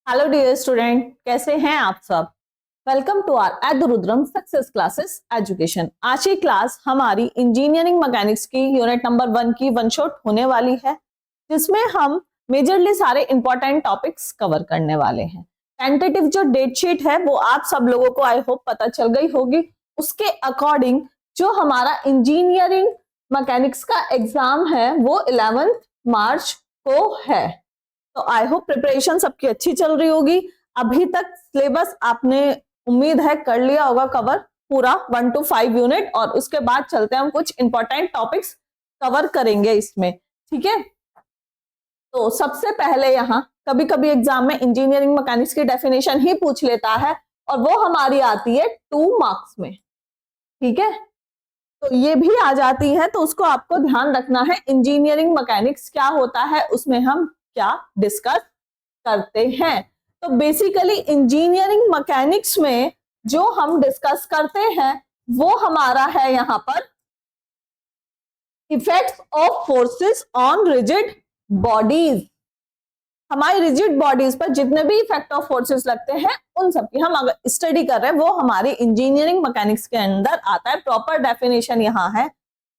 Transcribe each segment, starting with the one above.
Hello dear student, कैसे हैं आप सब। Welcome to our at the Rudram success classes education. आज की क्लास हमारी इंजीनियरिंग मैकेनिक्स की यूनिट नंबर 1 की वन शॉट होने वाली है, जिसमें हम मेजरली सारे इंपॉर्टेंट टॉपिक्स कवर करने वाले हैं। टेंटेटिव जो डेट शीट है वो आप सब लोगों को आई होप पता चल गई होगी। उसके अकॉर्डिंग जो हमारा इंजीनियरिंग मैकेनिक्स का एग्जाम है वो 11 मार्च को है। तो आई होप प्रिपरेशन सबकी अच्छी चल रही होगी। अभी तक सिलेबस आपने उम्मीद है कर लिया होगा कवर पूरा 1 to 5 यूनिट, और उसके बाद चलते हैं हम कुछ इंपॉर्टेंट टॉपिक्स कवर करेंगे इसमें, ठीक है। तो सबसे पहले यहाँ कभी कभी एग्जाम में इंजीनियरिंग मैकेनिक्स की डेफिनेशन ही पूछ लेता है, और वो हमारी आती है 2 मार्क्स में, ठीक है। तो ये भी आ जाती है, तो उसको आपको ध्यान रखना है। इंजीनियरिंग मैकेनिक्स क्या होता है, उसमें हम क्या डिस्कस करते हैं। तो बेसिकली इंजीनियरिंग मैकेनिक्स में जो हम डिस्कस करते हैं वो हमारा है यहाँ पर effects of forces on rigid bodies. हमारी रिजिड बॉडीज पर जितने भी इफेक्ट ऑफ फोर्सेस लगते हैं उन सब की हम अगर स्टडी कर रहे हैं वो हमारी इंजीनियरिंग मैकेनिक्स के अंदर आता है। प्रॉपर डेफिनेशन यहाँ है।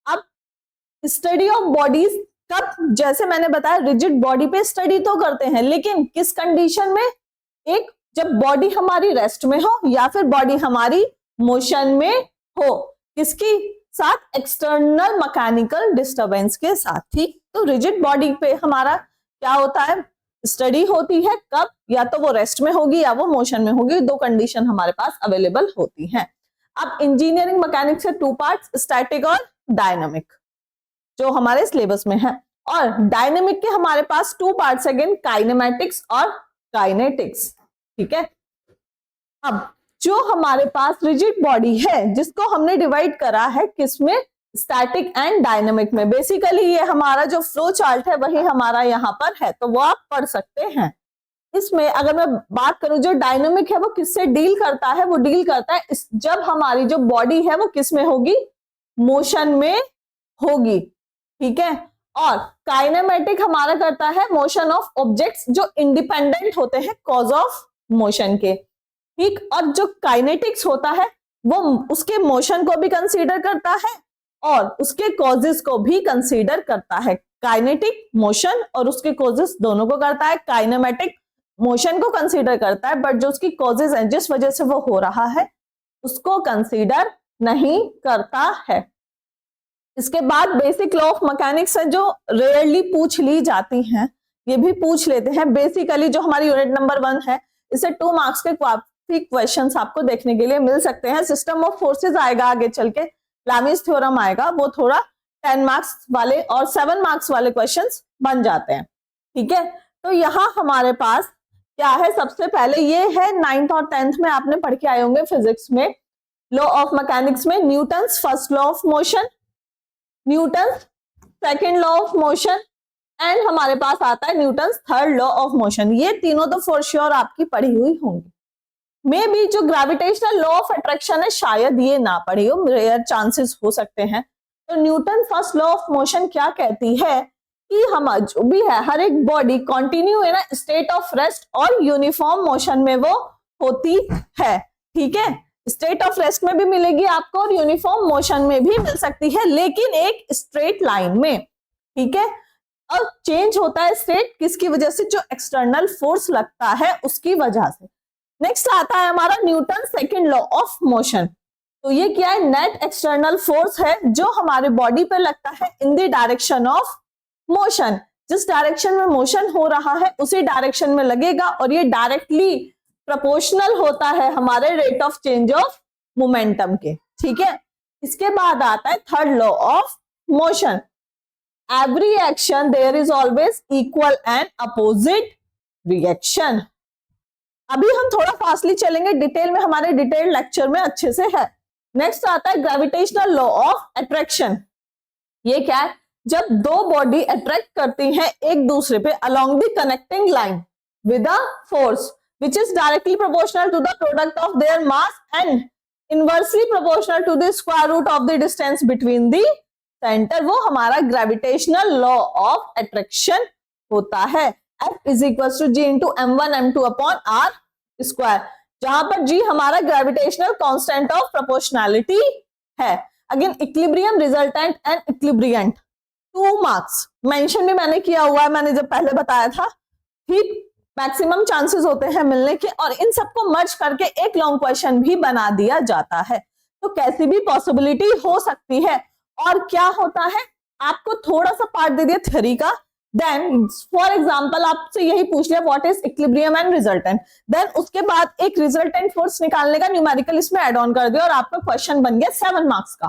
अब स्टडी ऑफ बॉडीज कब, जैसे मैंने बताया रिजिड बॉडी पे स्टडी तो करते हैं, लेकिन किस कंडीशन में, एक जब बॉडी हमारी रेस्ट में हो या फिर बॉडी हमारी मोशन में हो, किसकी साथ, एक्सटर्नल मैकेनिकल डिस्टरबेंस के साथ। ठीक, तो रिजिड बॉडी पे हमारा क्या होता है, स्टडी होती है। कब, या तो वो रेस्ट में होगी या वो मोशन में होगी, दो कंडीशन हमारे पास अवेलेबल होती हैं। अब इंजीनियरिंग मैकेनिक्स के 2 पार्ट्स, स्टैटिक और डायनामिक, जो हमारे सिलेबस में है। और डायनेमिक के हमारे पास 2 पार्ट्स अगेन, काइनेमेटिक्स और काइनेटिक्स, ठीक है। अब जो हमारे पास रिजिड बॉडी है जिसको हमने डिवाइड करा है किसमें, स्टैटिक एंड डायनेमिक में। बेसिकली ये हमारा जो फ्लो चार्ट है वही हमारा यहाँ पर है, तो वो आप पढ़ सकते हैं। इसमें अगर मैं बात करूं, जो डायनेमिक है वो किससे डील करता है, वो डील करता है जब हमारी जो बॉडी है वो किस में होगी, मोशन में होगी, ठीक है। और काइनेमेटिक हमारा करता है मोशन ऑफ ऑब्जेक्ट्स जो इंडिपेंडेंट होते हैं कॉज ऑफ मोशन के, ठीक। और जो काइनेटिक्स होता है वो उसके मोशन को भी कंसीडर करता है और उसके कॉजेस को भी कंसीडर करता है। काइनेटिक मोशन और उसके कॉजेस दोनों को करता है। काइनेमेटिक मोशन को कंसीडर करता है, बट जो उसकी कॉजेस हैं जिस वजह से वो हो रहा है उसको कंसीडर नहीं करता है। इसके बाद बेसिक लॉ ऑफ मैकेनिक्स है जो रेयरली पूछ ली जाती हैं, ये भी पूछ लेते हैं। बेसिकली जो हमारी यूनिट नंबर 1 है, इसे 2 मार्क्स के काफी क्वेश्चंस आपको देखने के लिए मिल सकते हैं। सिस्टम ऑफ फोर्सेस आएगा आगे चल के, लामीज थ्योरम आएगा, वो थोड़ा 10 मार्क्स वाले और 7 मार्क्स वाले क्वेश्चंस बन जाते हैं, ठीक है। तो यहाँ हमारे पास क्या है, सबसे पहले ये है 9th और 10th में आपने पढ़ के आए होंगे फिजिक्स में, लॉ ऑफ मैकेनिक्स में Newton's first law of motion, Newton second law of motion, and हमारे पास आता है Newton third law of motion. ये तीनों तो फॉर श्योर आपकी पढ़ी हुई होंगी। मे बी जो ग्रेविटेशनल लॉ ऑफ अट्रैक्शन है शायद ये ना पढ़ी हो, रेयर चांसेस हो सकते हैं। तो Newton first law of motion क्या कहती है कि हम जो भी है हर एक body continue in a state of rest और यूनिफॉर्म मोशन में वो होती है, ठीक है। स्टेट ऑफ रेस्ट में भी मिलेगी आपको और यूनिफॉर्म मोशन में भी मिल सकती है, लेकिन एक स्ट्रेट लाइन में, ठीक है। और चेंज होता है स्टेट किसकी वजह से, जो एक्सटर्नल फोर्स लगता है उसकी वजह से। नेक्स्ट आता है हमारा Newton second law of motion. तो ये क्या है, नेट एक्सटर्नल फोर्स है जो हमारे बॉडी पे लगता है in the direction of motion. जिस डायरेक्शन में मोशन हो रहा है उसी डायरेक्शन में लगेगा, और ये डायरेक्टली प्रोपोर्शनल होता है हमारे rate of change of momentum के, ठीक है। इसके बाद आता है third law of motion, every action there is always equal and opposite reaction. अभी हम थोड़ा फास्टली चलेंगे, डिटेल में हमारे डिटेल लेक्चर में अच्छे से है। नेक्स्ट आता है ग्रेविटेशनल लॉ ऑफ अट्रैक्शन। ये क्या है, जब दो बॉडी अट्रैक्ट करती हैं एक दूसरे पे along the connecting line with a force which is directly proportional to the product of their mass and inversely proportional to the square root of the distance between the center, वो हमारा gravitational law of attraction होता है। F is equal to G into M1 M2 upon R square, जहां पर G हमारा gravitational constant of proportionality है। Again equilibrium resultant and equilibrant 2 marks mention भी मैंने किया हुआ है, मैंने जब पहले बताया था। ठीक, मैक्सिमम चांसेस होते हैं मिलने के, और इन सबको मर्ज करके एक लॉन्ग क्वेश्चन भी बना दिया जाता है। तो कैसी भी पॉसिबिलिटी हो सकती है। और क्या होता है, आपको थोड़ा सा पार्ट दे दिया थ्योरी का, देन फॉर एग्जांपल आपसे यही पूछ लिया what is equilibrium and resultant, then उसके बाद एक रिजल्टेंट फोर्स निकालने का न्यूमेरिकल इसमें ऐड ऑन कर दिया और आपका क्वेश्चन बन गया 7 मार्क्स का।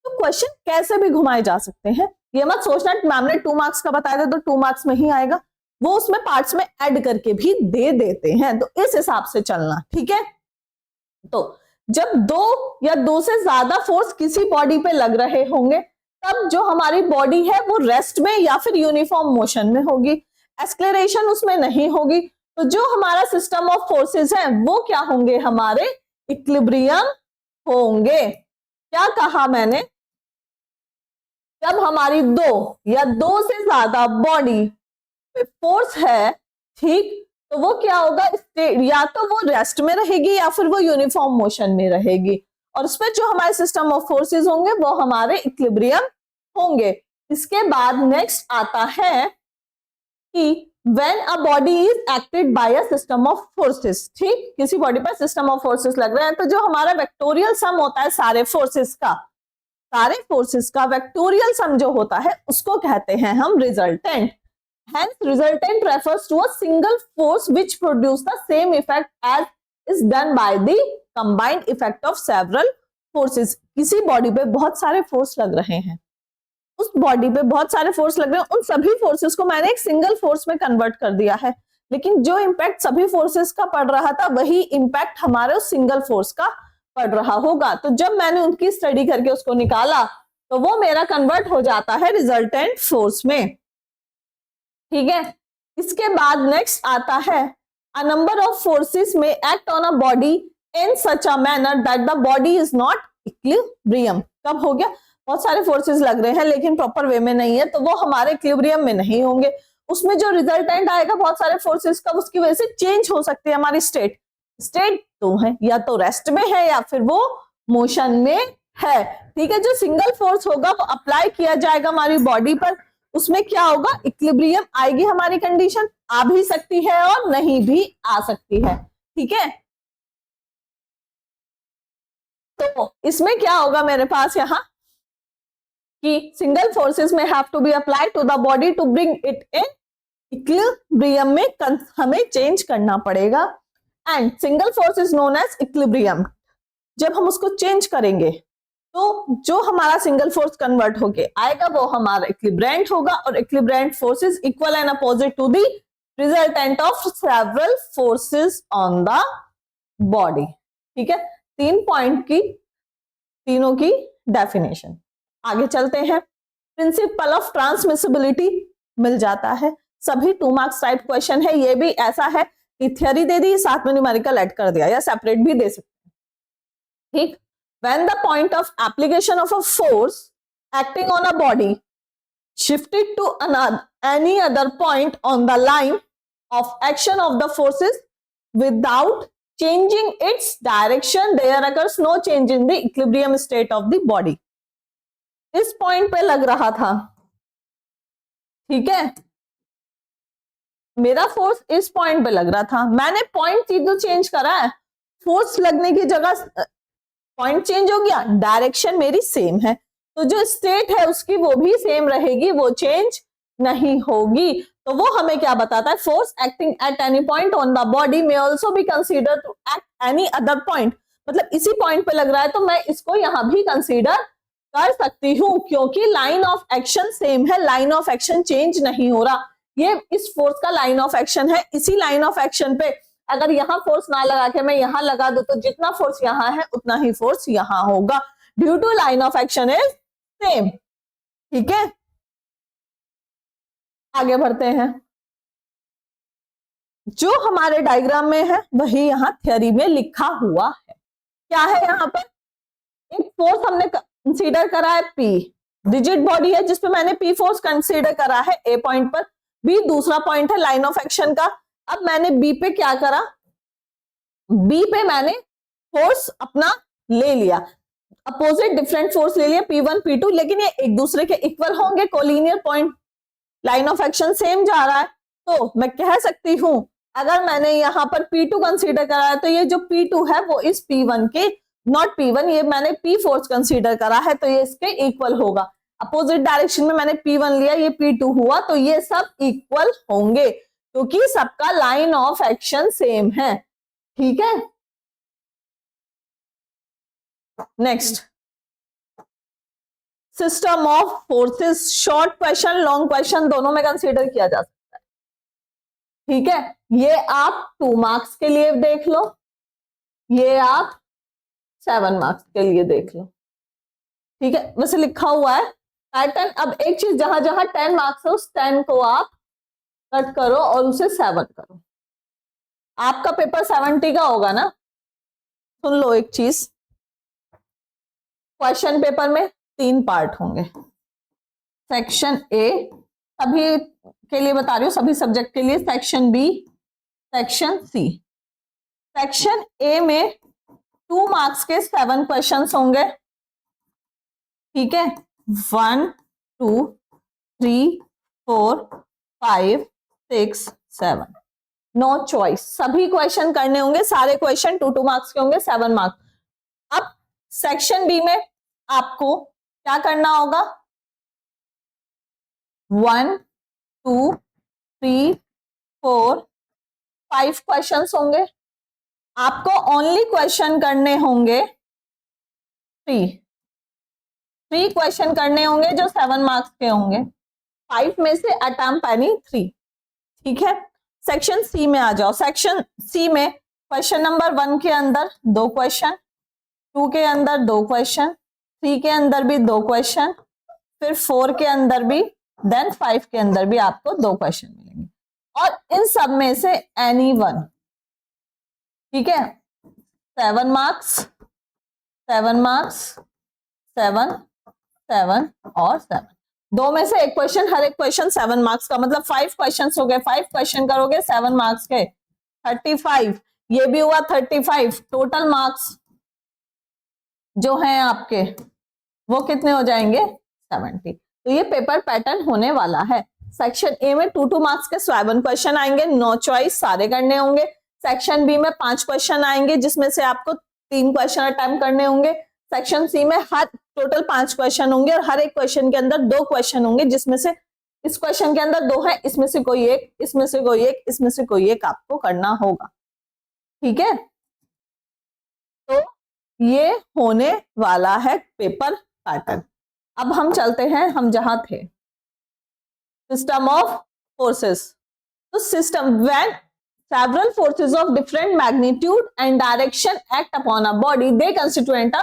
तो क्वेश्चन कैसे भी घुमाए जा सकते हैं, ये मत सोचना मैम ने 2 मार्क्स का बताया था तो 2 मार्क्स में ही आएगा, वो उसमें पार्ट्स में ऐड करके भी दे देते हैं, तो इस हिसाब से चलना। ठीक है, तो जब 2 या 2 से ज्यादा फोर्स किसी बॉडी पे लग रहे होंगे तब जो हमारी बॉडी है वो रेस्ट में या फिर यूनिफॉर्म मोशन में होगी, एक्सेलरेशन उसमें नहीं होगी। तो जो हमारा सिस्टम ऑफ फोर्सेस है वो क्या होंगे, हमारे इक्विलिब्रियम होंगे। क्या कहा मैंने, जब हमारी 2 या 2 से ज्यादा बॉडी पे फोर्स है, ठीक, तो वो क्या होगा, या तो वो रेस्ट में रहेगी या फिर वो यूनिफॉर्म मोशन में रहेगी, और उसमें जो हमारे सिस्टम ऑफ फोर्सेस होंगे वो हमारे इक्विलिब्रियम होंगे। इसके बाद नेक्स्ट आता है कि when a body is acted by a system of forces, ठीक, किसी बॉडी पर सिस्टम ऑफ फोर्सेस लग रहे हैं, तो जो हमारा वेक्टोरियल सम होता है सारे फोर्सेस का वेक्टोरियल सम जो होता है उसको कहते हैं हम resultant. Hence, resultant refers to a single force which produce the same effect as is done by the combined effect of several forces. किसी बॉडी पे बहुत सारे फोर्स लग रहे हैं, उस बॉडी पे बहुत सारे फोर्स लग रहे हैं, उन सभी फोर्सेस को मैंने एक सिंगल फोर्स में कन्वर्ट कर दिया है, लेकिन जो इम्पैक्ट सभी फोर्सेस का पड़ रहा था वही इम्पैक्ट हमारे उस सिंगल फोर्स का पड़ रहा होगा। तो जब मैंने उनकी स्टडी करके उसको निकाला तो वो मेरा कन्वर्ट हो जाता है रिजल्टेंट फोर्स में। ठीक है, इसके बाद नेक्स्ट आता है अ नंबर ऑफ फोर्सेस में act on a body in such a manner that the body is not equilibrium. कब हो गया, बहुत सारे फोर्सेस लग रहे हैं लेकिन प्रॉपर वे में नहीं है, तो वो हमारे इक्विलिब्रियम में नहीं होंगे। उसमें जो रिजल्टेंट आएगा बहुत सारे फोर्सेस का, उसकी वजह से चेंज हो सकती है हमारी स्टेट तो है, या तो रेस्ट में है या फिर वो मोशन में है। ठीक है, जो सिंगल फोर्स होगा वो अप्लाई किया जाएगा हमारी बॉडी पर, उसमें क्या होगा, इक्विलिब्रियम आएगी हमारी कंडीशन, आ भी सकती है और नहीं भी आ सकती है। ठीक है, तो इसमें क्या होगा मेरे पास यहां कि सिंगल फोर्सेस में have to be applied to the body to bring it in equilibrium में हमें चेंज करना पड़ेगा, and single force is known as equilibrium. जब हम उसको चेंज करेंगे तो जो हमारा सिंगल फोर्स कन्वर्ट होके आएगा वो हमारा इक्विलिब्रेंट होगा, और equilibrant forces equal and opposite to the resultant of several forces on the body. ठीक है, 3 पॉइंट की तीनों की डेफिनेशन। आगे चलते हैं, प्रिंसिपल ऑफ ट्रांसमिसिबिलिटी मिल जाता है, सभी 2 मार्क्स टाइप क्वेश्चन है। ये भी ऐसा है कि थ्योरी दे दी, साथ में न्यूमेरिकल ऐड कर दिया, या सेपरेट भी दे सकते हैं। ठीक, when the point of application of a force acting on a body shifted to any other point on the line of action of the forces without changing its direction, there occurs no change in the equilibrium state of the body. इस point पे लग रहा था, ठीक है, मेरा force इस point पे लग रहा था, मैंने पॉइंट सीधे चेंज करा है, फोर्स लगने की जगह पॉइंट चेंज हो गया, डायरेक्शन मेरी सेम है, तो जो स्टेट है उसकी वो भी सेम रहेगी, वो चेंज नहीं होगी। तो वो हमें क्या बताता है, force acting at any point on the body में also be consider to act any other point. मतलब इसी पॉइंट पे लग रहा है तो मैं इसको यहां भी कंसीडर कर सकती हूँ, क्योंकि लाइन ऑफ एक्शन सेम है, लाइन ऑफ एक्शन चेंज नहीं हो रहा। ये इस फोर्स का लाइन ऑफ एक्शन है, इसी लाइन ऑफ एक्शन पे अगर यहां फोर्स ना लगा के मैं यहां लगा दूं तो जितना फोर्स यहां है उतना ही फोर्स यहां होगा, due to line of action is same. ठीक है, आगे बढ़ते हैं, जो हमारे डायग्राम में है वही यहां थ्योरी में लिखा हुआ है। क्या है यहां पर, एक फोर्स हमने कंसीडर करा है P, रिजिड बॉडी है जिसपे मैंने P फोर्स कंसीडर करा है ए पॉइंट पर, बी दूसरा पॉइंट है लाइन ऑफ एक्शन का। अब मैंने बी पे क्या करा, बी पे मैंने फोर्स अपना ले लिया, अपोजिट डिफरेंट फोर्स ले लिया P1 P2, लेकिन ये एक दूसरे के इक्वल होंगे, collinear point, line of action same जा रहा है। तो मैं कह सकती हूं अगर मैंने यहां पर P2 कंसीडर करा है तो ये जो P2 है वो इस P1 के, नॉट P1, ये मैंने P फोर्स कंसीडर करा है तो ये इसके इक्वल होगा। अपोजिट डायरेक्शन में मैंने P1 लिया, ये P2 हुआ, तो ये सब इक्वल होंगे क्योंकि सबका लाइन ऑफ एक्शन सेम है। ठीक है, next, system of forces, short question long question दोनों में कंसीडर किया जा सकता है। ठीक है, ये आप 2 मार्क्स के लिए देख लो, ये आप 7 मार्क्स के लिए देख लो। ठीक है, वैसे लिखा हुआ है पैटर्न। अब एक चीज, जहां जहां 10 मार्क्स है उस 10 को आप कट करो और उसे 7 करो। आपका पेपर 70 का होगा ना। सुन लो एक चीज, क्वेश्चन पेपर में 3 पार्ट होंगे। सेक्शन ए सभी के लिए बता रही हूँ, सभी सब्जेक्ट के लिए, section B, section C. Section A में 2 मार्क्स के 7 क्वेश्चंस होंगे। ठीक है, 1 2 3 4 5 6 7, नो चॉइस, सभी क्वेश्चन करने होंगे, सारे क्वेश्चन 2 मार्क्स के होंगे, 7 मार्क्स। अब सेक्शन बी में आपको क्या करना होगा, 1 2 3 4 5 क्वेश्चंस होंगे, आपको ओनली क्वेश्चन करने होंगे 3 क्वेश्चन करने होंगे जो 7 मार्क्स के होंगे, 5 में से अटम पैनी 3। ठीक है, सेक्शन सी में आ जाओ। सेक्शन सी में क्वेश्चन नंबर 1 के अंदर 2 क्वेश्चन, 2 के अंदर 2 क्वेश्चन, 3 के अंदर भी 2 क्वेश्चन, फिर 4 के अंदर भी, देन 5 के अंदर भी आपको 2 क्वेश्चन मिलेंगे, और इन सब में से एनी वन। ठीक है, 7 मार्क्स 7 मार्क्स 7 7 और 7, 2 में से एक क्वेश्चन, हर एक क्वेश्चन 7 मार्क्स का, मतलब 5 क्वेश्चन हो गए, 5 क्वेश्चन करोगे 7 मार्क्स के, 35, ये भी हुआ 35, टोटल मार्क्स जो हैं आपके वो कितने हो जाएंगे, 70। तो ये पेपर पैटर्न होने वाला है। सेक्शन ए में 2 मार्क्स के 7 क्वेश्चन आएंगे, नो चॉइस, सारे करने होंगे। सेक्शन बी में 5 क्वेश्चन आएंगे जिसमें से आपको 3 क्वेश्चन अटेम्प्ट करने होंगे। सेक्शन सी में हर टोटल 5 क्वेश्चन होंगे और हर एक क्वेश्चन के अंदर 2 क्वेश्चन होंगे, जिसमें से इस क्वेश्चन के अंदर 2 है, इसमें से कोई एक, इसमें से कोई एक, इसमें से कोई एक आपको करना होगा। ठीक है, तो ये होने वाला है पेपर पैटर्न। अब हम चलते हैं, हम जहां थे, सिस्टम ऑफ फोर्सेस। तो system, when several forces of different magnitude and direction act upon a body, they constitute a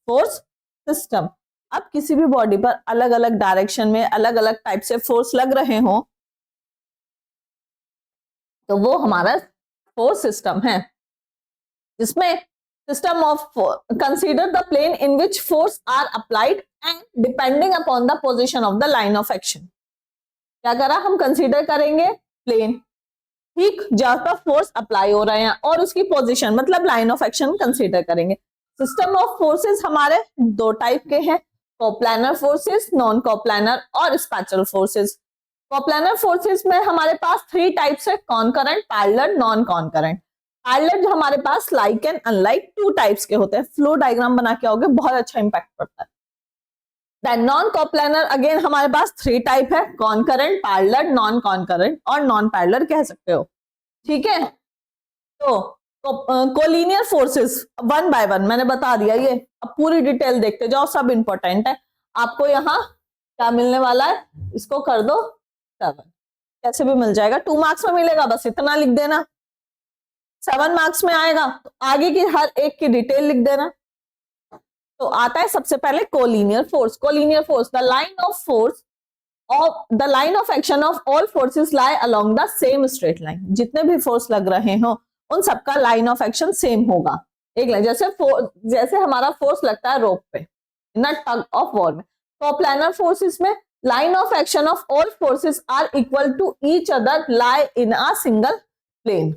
force system। अब किसी भी बॉडी पर अलग अलग डायरेक्शन में अलग अलग टाइप से फोर्स लग रहे हो तो वो हमारा फोर्स सिस्टम है, जिसमें system of consider the plane in which force are applied and depending upon the position of the line of action. क्या करा, हम कंसीडर करेंगे प्लेन, ठीक, जहां पर फोर्स अप्लाई हो रहे हैं, और उसकी पोजीशन मतलब लाइन ऑफ एक्शन कंसीडर करेंगे। सिस्टम ऑफ फोर्सेस हमारे 2 टाइप के हैं, कोप्लानर फोर्सेस, नॉन कोप्लानर और स्पैचुअल फोर्सेस। कोप्लानर फोर्सेस में हमारे पास 3 टाइप्स है, कॉनकरेंट, पैरेलल, नॉन कॉनकरेंट। पैरेलल जो हमारे पास लाइक एंड अनलाइक 2 टाइप्स के होते हैं, फ्लो डायग्राम बना के आओगे, बहुत अच्छा इंपैक्ट पड़ता है। देन नॉन कोप्लानर अगेन हमारे पास 3 टाइप है, कॉनकरेंट, पैरेलल, नॉन कॉनकरेंट और नॉन पैरेलल कह सकते हो। ठीक है, तो कोलिनियर फोर्सेस 1 बाय 1 मैंने बता दिया, ये अब पूरी डिटेल देखते जाओ, सब इंपॉर्टेंट है। आपको यहाँ क्या मिलने वाला है, इसको कर दो 7, कैसे भी मिल जाएगा, 2 मार्क्स में मिलेगा, बस इतना लिख देना। 7 मार्क्स में आएगा तो आगे की हर एक की डिटेल लिख देना। तो आता है सबसे पहले collinear force. Collinear force, the line of force of the line of action of all forces lie along the same straight line. जितने भी फोर्स लग रहे हो उन सबका लाइन ऑफ एक्शन सेम होगा, एक लाइन, जैसे हमारा फोर्स लगता है रोप पे, इन टग ऑफ वॉर में। कोप्लानर फोर्सेस में line of action of all forces are equal to each other lie in a single plane.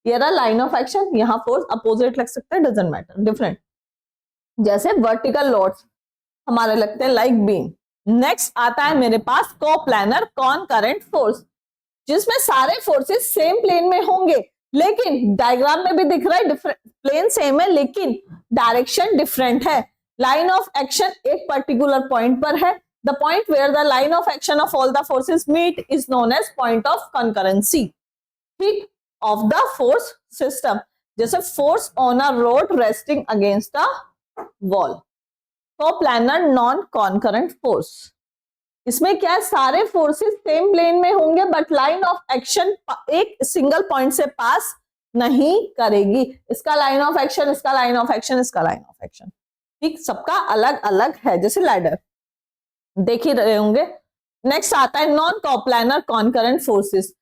ये रहा line of action, यहाँ force opposite लग सकता है, doesn't matter, different. जैसे vertical loads हमारे लगते हैं like beam. नेक्स्ट आता है मेरे पास कोप्लानर कॉनकरेंट फोर्स, जिसमें सारे फोर्सेस सेम प्लेन में होंगे, लेकिन डायग्राम में भी दिख रहा है डिफरेंट, प्लेन सेम है लेकिन डायरेक्शन डिफरेंट है. लाइन ऑफ एक्शन एक पर्टिकुलर पॉइंट पर है. The point where the line of action of all the forces meet is known as point of concurrency. ठीक, ऑफ द फोर्स सिस्टम, जैसे force on a rod resting against a wall. Coplanar non concurrent force, इसमें क्या है, सारे forces same plane में होंगे but line of action एक single point से पास नहीं करेगी. इसका लाइन ऑफ एक्शन, इसका लाइन ऑफ एक्शन, इसका लाइन ऑफ एक्शन, ठीक, सबका अलग अलग है, जैसे लैडर देख ही रहे होंगे. नेक्स्ट आता है non coplanar concurrent forces.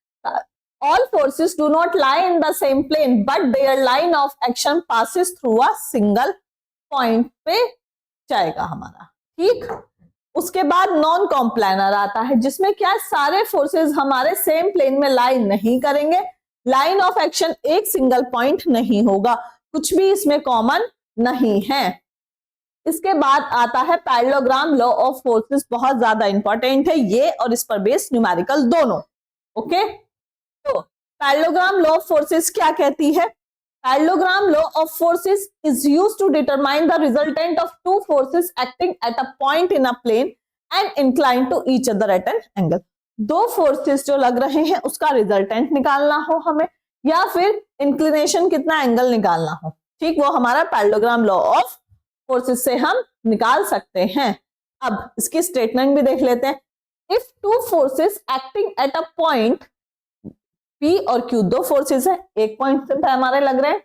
All forces do not lie in the same plane but their line of action passes through a single point पे जाएगा हमारा. ठीक, उसके बाद नॉन कॉम्प्लानर आता है, जिसमें क्या सारे फोर्सेस हमारे सेम प्लेन में लाइन नहीं करेंगे, लाइन ऑफ एक्शन एक सिंगल पॉइंट नहीं होगा, कुछ भी इसमें कॉमन नहीं है. इसके बाद आता है पैरेललोग्राम लॉ ऑफ फोर्सेस, बहुत ज्यादा इंपॉर्टेंट है ये, और इस पर बेस्ड न्यूमेरिकल दोनों. ओके, तो पैरेललोग्राम लॉ ऑफ फोर्सेस क्या कहती है? Parallelogram law of forces is used to determine the resultant of two forces acting at a point in a plane and inclined to each other at an angle. दो forces जो लग रहे हैं उसका resultant निकालना हो हमें, या फिर इंक्लिनेशन कितना एंगल निकालना हो, ठीक, वो हमारा पैरेललोग्राम लॉ ऑफ फोर्सेस से हम निकाल सकते हैं. अब इसकी स्टेटमेंट भी देख लेते हैं. If two forces acting at a point P और Q, दो फोर्सेस है, एक पॉइंट से हमारे लग रहे हैं.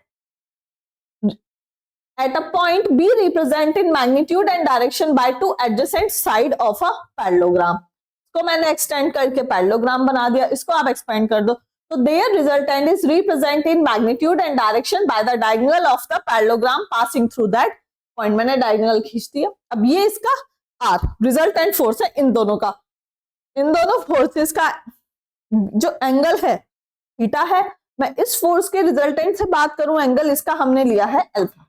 At a point B represent in magnitude and direction by two adjacent side of a parallelogram. इसको मैंने एक्सटेंड करके पैरेललोग्राम बना दिया, इसको आप एक्सपेंड कर दो, तो their resultant is represent in magnitude and direction by the diagonal of the parallelogram passing through that point. मैंने डायगोनल खींच दिया. अब ये इसका R रिजल्टेंट फोर्स है इन दोनों का. इन दोनों फोर्सेस का जो एंगल है थीटा है. मैं इस फोर्स के रिजल्टेंट से बात करूं, एंगल इसका हमने लिया है अल्फा.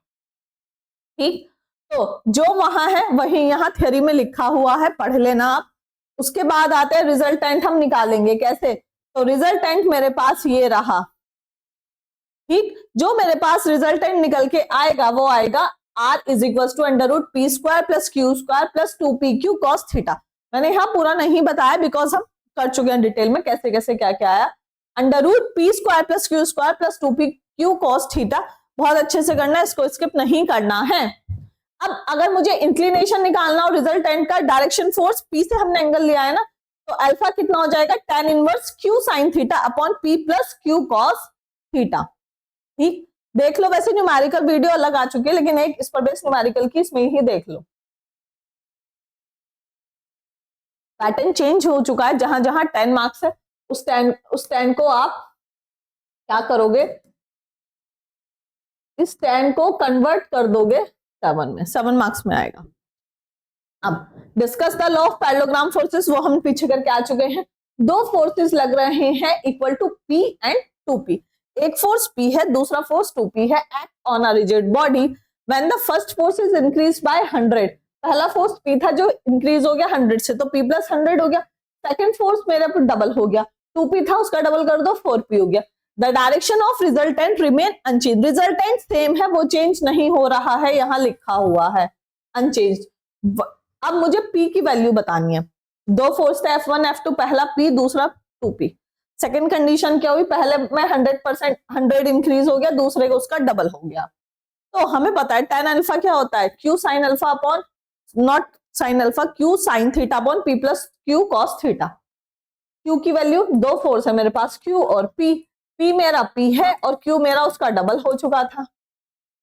ठीक, तो जो वहां है वही यहां थ्योरी में लिखा हुआ है, पढ़ लेना आप. उसके बाद आते हैं रिजल्टेंट हम निकालेंगे कैसे. तो रिजल्टेंट मेरे पास ये रहा. ठीक, जो मेरे पास रिजल्टेंट निकल के आएगा वो आएगा R is equal to under root p square plus q square plus 2pq cos theta. मैंने यहाँ पूरा नहीं बताया बिकॉज हम कर चुके हैं डिटेल में कैसे कैसे क्या क्या आया. Under root p square plus q square plus 2pq cos theta, बहुत अच्छे से करना है, इसको स्किप नहीं करना है. अब अगर मुझे इंक्लिनेशन निकालना हो रिजल्टेंट का, डायरेक्शन फोर्स P से हमने एंगल लिया है ना, तो अल्फा कितना हो जाएगा, tan inverse Q sin theta upon P plus Q cos theta. ठीक, देख लो, वैसे न्यूमेरिकल वीडियो अलग आ चुकी है, लेकिन एक इस पर बेस न्यूमेरिकल की इसमें ही देख लो. पैटर्न चेंज हो चुका है, जहां जहां 10 मार्क्स है उस 10 को आप क्या करोगे, इस 10 को कन्वर्ट कर दोगे 7 में, 7 मार्क्स में आएगा. अब discuss the law of parallelogram forces, वो हम पीछे करके आ चुके हैं. दो फोर्सेस लग रहे हैं equal to P and 2P. एक फोर्स P है, दूसरा फोर्स 2P है. Act on a rigid body when the first force is increase by 100. पहला फोर्स P था जो इंक्रीज हो गया 100 से, तो P प्लस 100 हो गया. सेकंड फोर्स मेरे पर डबल हो गया, 2P था उसका डबल कर दो 4P हो गया. The direction of resultant remain unchanged. Resultant same है, वो चेंज नहीं हो रहा है, यहाँ लिखा हुआ है अनचेंज. अब मुझे P की वैल्यू बतानी है. दो फोर्स थे F1 F2, पहला P दूसरा 2P. सेकंड कंडीशन क्या हुई, पहले में 100% 100 इंक्रीज हो गया, दूसरे को उसका डबल हो गया. तो हमें पता है tan अल्फा क्या होता है, Q sin alpha upon not sin alpha, Q sin theta upon P plus Q cos theta. Q की वैल्यू, दो फोर्स है मेरे पास Q और P. P मेरा P है और Q मेरा उसका डबल हो चुका था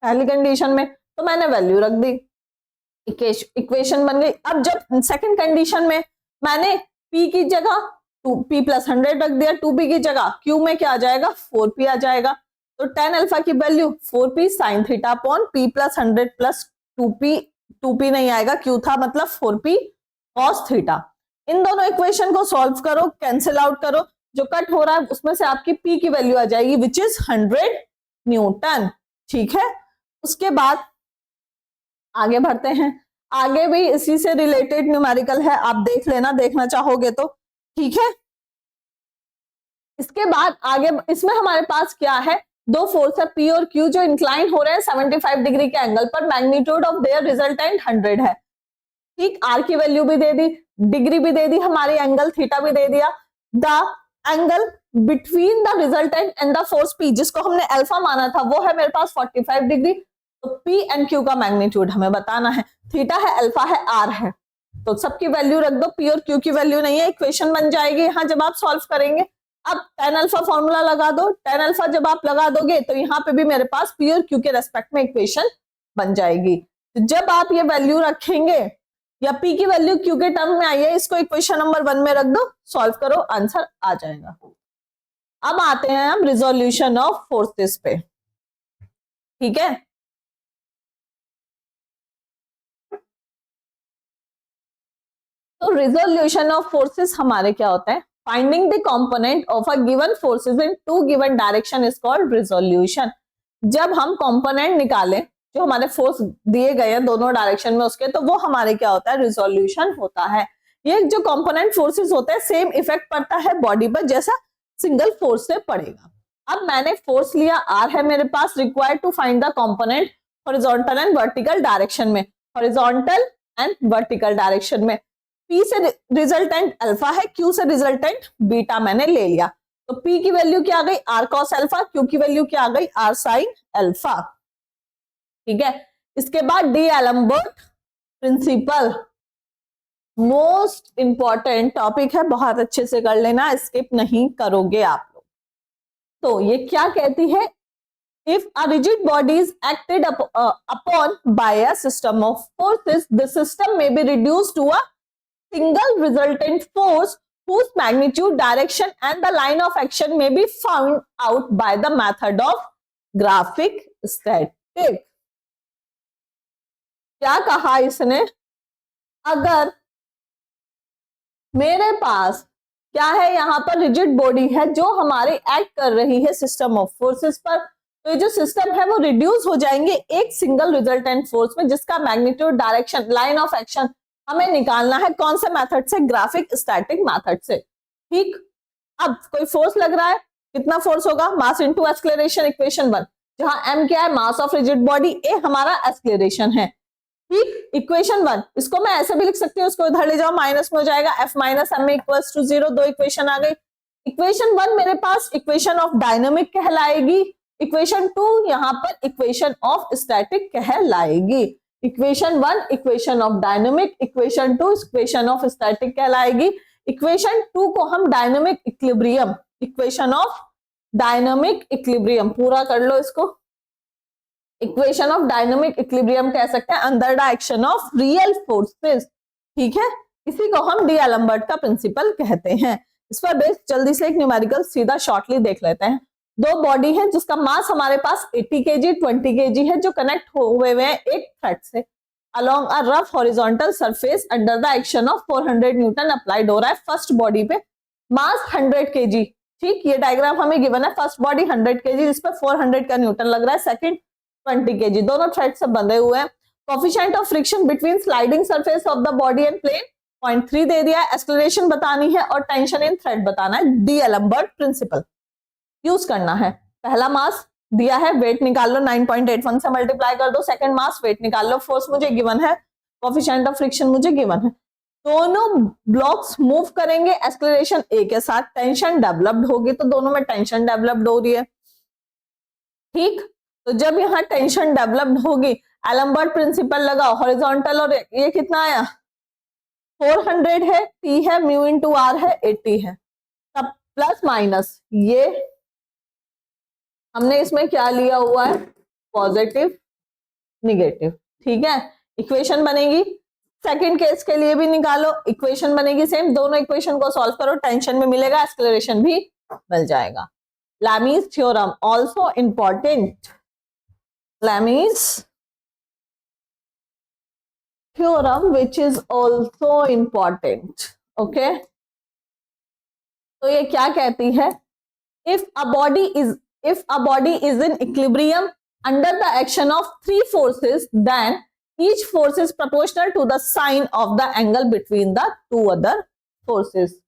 पहली कंडीशन में, तो मैंने वैल्यू रख दी, इक्वेशन बन गई. अब जब सेकंड कंडीशन में मैंने P की जगह P प्लस 100 रख दिया, 2P की जगह Q में क्या आ जाएगा, 4P आ जाएगा. तो tan अल्फा की value 4P sin theta upon P plus 100 plus 2P नहीं आएगा, Q था मतलब 4P cos थीटा. इन दोनों इक्वेशन को सॉल्व करो, कैंसिल आउट करो, जो कट हो रहा है उसमें से आपकी P की वैल्यू आ जाएगी विच इज 100 न्यूटन। ठीक है, उसके बाद आगे बढ़ते हैं। आगे भी इसी से रिलेटेड न्यूमेरिकल है, आप देख लेना, देखना चाहोगे तो। ठीक है, इसके बाद आगे इसमें हमारे पास क्या है, दो फोर्स है P और Q जो इंक्लाइन हो रहे हैं 75 डिग्री के एंगल पर, मैग्नीट्यूड ऑफ देयर रिजल्टेंट 100 है। ठीक, R की वैल्यू भी दे दी, डिग्री भी दे दी, हमारी एंगल थीटा भी दे दिया। The angle between the resultant and the force P जिसको हमने अल्फा माना था वो है मेरे पास 45 डिग्री। तो P एंड Q का मैग्नीट्यूड हमें बताना है, थीटा है, अल्फा है, R है, तो सबकी वैल्यू रख दो, P और Q की वैल्यू नहीं है, इक्वेशन बन जाएगी यहाँ जब आप सॉल्व करेंगे। अब tan अल्फा फॉर्मूला लगा दो, tan अल्फा जब आप लगा दोगे तो यहाँ पे भी मेरे पास P और Q के रेस्पेक्ट में इक्वेशन बन जाएगी। तो जब आप ये वैल्यू रखेंगे या P की वैल्यू Q के टर्म में आई है, इसको इक्वेशन नंबर 1 में रख दो, सॉल्व करो, आंसर आ जाएगा। अब आते हैं हम रिजोल्यूशन ऑफ फोर्सेस पे। ठीक है, तो रिजोल्यूशन ऑफ फोर्सेस हमारे क्या होता है, finding the component of a given forces into given direction is called resolution. जब हम कंपोनेंट निकालें जो हमारे फोर्स दिए गए हैं दोनों डायरेक्शन में उसके, तो वो हमारे क्या होता है, रिजोल्यूशन होता है। ये जो कंपोनेंट फोर्सेस होते हैं सेम इफेक्ट पड़ता है बॉडी पर जैसा सिंगल फोर्स से पड़ेगा। अब मैंने फोर्स लिया R है मेरे पास, required to find the component horizontal and vertical direction में, हॉरिजॉन्टल एंड वर्टिकल डायरेक्शन में। P से रिजल्टेंट अल्फा है, Q से रिजल्टेंट बीटा मैंने ले लिया, तो P की वैल्यू क्या आ गई, R cos अल्फा, Q की वैल्यू क्या आ गई, R sin अल्फा। ठीक है, इसके बाद D'Alembert principle, most important topic है, बहुत अच्छे से कर लेना, स्किप नहीं करोगे आप लोग। तो ये क्या कहती है, if a rigid body is acted upon by a system of forces, the system may be reduced to a single resultant force whose magnitude, direction and the line of action may be found out by the method of graphic static। क्या कहा इसने, अगर मेरे पास क्या है, यहाँ पर rigid body है जो हमारे एक्ट कर रही है सिस्टम ऑफ फोर्सेस पर, तो ये जो सिस्टम है वो रिड्यूस हो जाएंगे एक सिंगल रिजल्टेंट फोर्स में जिसका magnitude, direction, line of action हमें निकालना है कौन से मेथड से, ग्राफिक स्टैटिक मेथड से। ठीक, अब कोई फोर्स लग रहा है, कितना फोर्स होगा, मास इनटू एक्सेलरेशन, इक्वेशन 1, जहां m क्या है, mass of rigid body, a हमारा एक्सेलरेशन है। ठीक, इक्वेशन 1 इसको मैं ऐसे भी लिख सकती हूँ, उसको इधर ले जाओ, माइनस में हो जाएगा, f minus m equals to 0, दो इक्वेशन आ गई। इक्वेशन 1 मेरे पास इक्वेशन ऑफ डायनामिक कहलाएगी, इक्वेशन 2 यहाँ पर इक्वेशन ऑफ स्टैटिक कहलाएगी। Equation 1 equation of dynamic, equation 2 equation of static कहलाएगी। इक्वेशन 2 को हम dynamic equilibrium, equation of dynamic equilibrium, पूरा कर लो इसको, इक्वेशन ऑफ डायनामिक इक्विलिब्रियम कह सकते हैं under the action of real forces. ठीक है, इसी को हम डी एलम्बर्ट का प्रिंसिपल कहते हैं। इस पर बेस जल्दी से एक न्यूमेरिकल सीधा शॉर्टली देख लेते हैं। दो बॉडी है जिसका मास हमारे पास 80 केजी 20 केजी है, जो कनेक्ट हुए हुए हैं एक थ्रेड से along a rough horizontal surface under the action of 400 Newton applied हो रहा है फर्स्ट बॉडी पे, मास 100 केजी। ठीक, ये डायग्राम हमें गिवन है, फर्स्ट बॉडी 100 केजी जिस पे 400 का न्यूटन लग रहा है, सेकंड 20 केजी, दोनों थ्रेड से बंधे हुए हैं। Coefficient of friction between sliding surface of the body and plane 0.3 दे दिया है, एक्सेलरेशन बतानी है और टेंशन इन थ्रेड बताना है। डी एलम्बर्ट प्रिंसिपल यूज करना है। पहला मास दिया है, वेट निकाल लो, 9.81 से मल्टीप्लाई कर दो, सेकंड मास, वेट निकाल लो, फोर्स मुझे गिवन है, कोफिशिएंट ऑफ फ्रिक्शन मुझे गिवन है। दोनों ब्लॉक्स मूव करेंगे एक्सेलरेशन ए के साथ, टेंशन डेवलप्ड होगी, तो दोनों में टेंशन डेवलप्ड हो रही है। ठीक, तो जब यहाँ टेंशन डेवलप्ड होगी, एलम्बर्ट प्रिंसिपल लगाओ, हॉरिजॉन्टल और ये कितना आया 400 है, T है, म्यू इंटू आर है 80 है, तब प्लस माइनस ये हमने इसमें क्या लिया हुआ है, पॉजिटिव निगेटिव। ठीक है, इक्वेशन बनेगी, सेकंड केस के लिए भी निकालो, इक्वेशन बनेगी सेम, दोनों इक्वेशन को सॉल्व करो, टेंशन में मिलेगा, एक्सेलरेशन भी मिल जाएगा। Lami's theorem also important, Lami's theorem which is also important, okay, तो ये क्या कहती है, if a body is in equilibrium under the action of three forces then each force is proportional to the sine of the angle between the two other forces.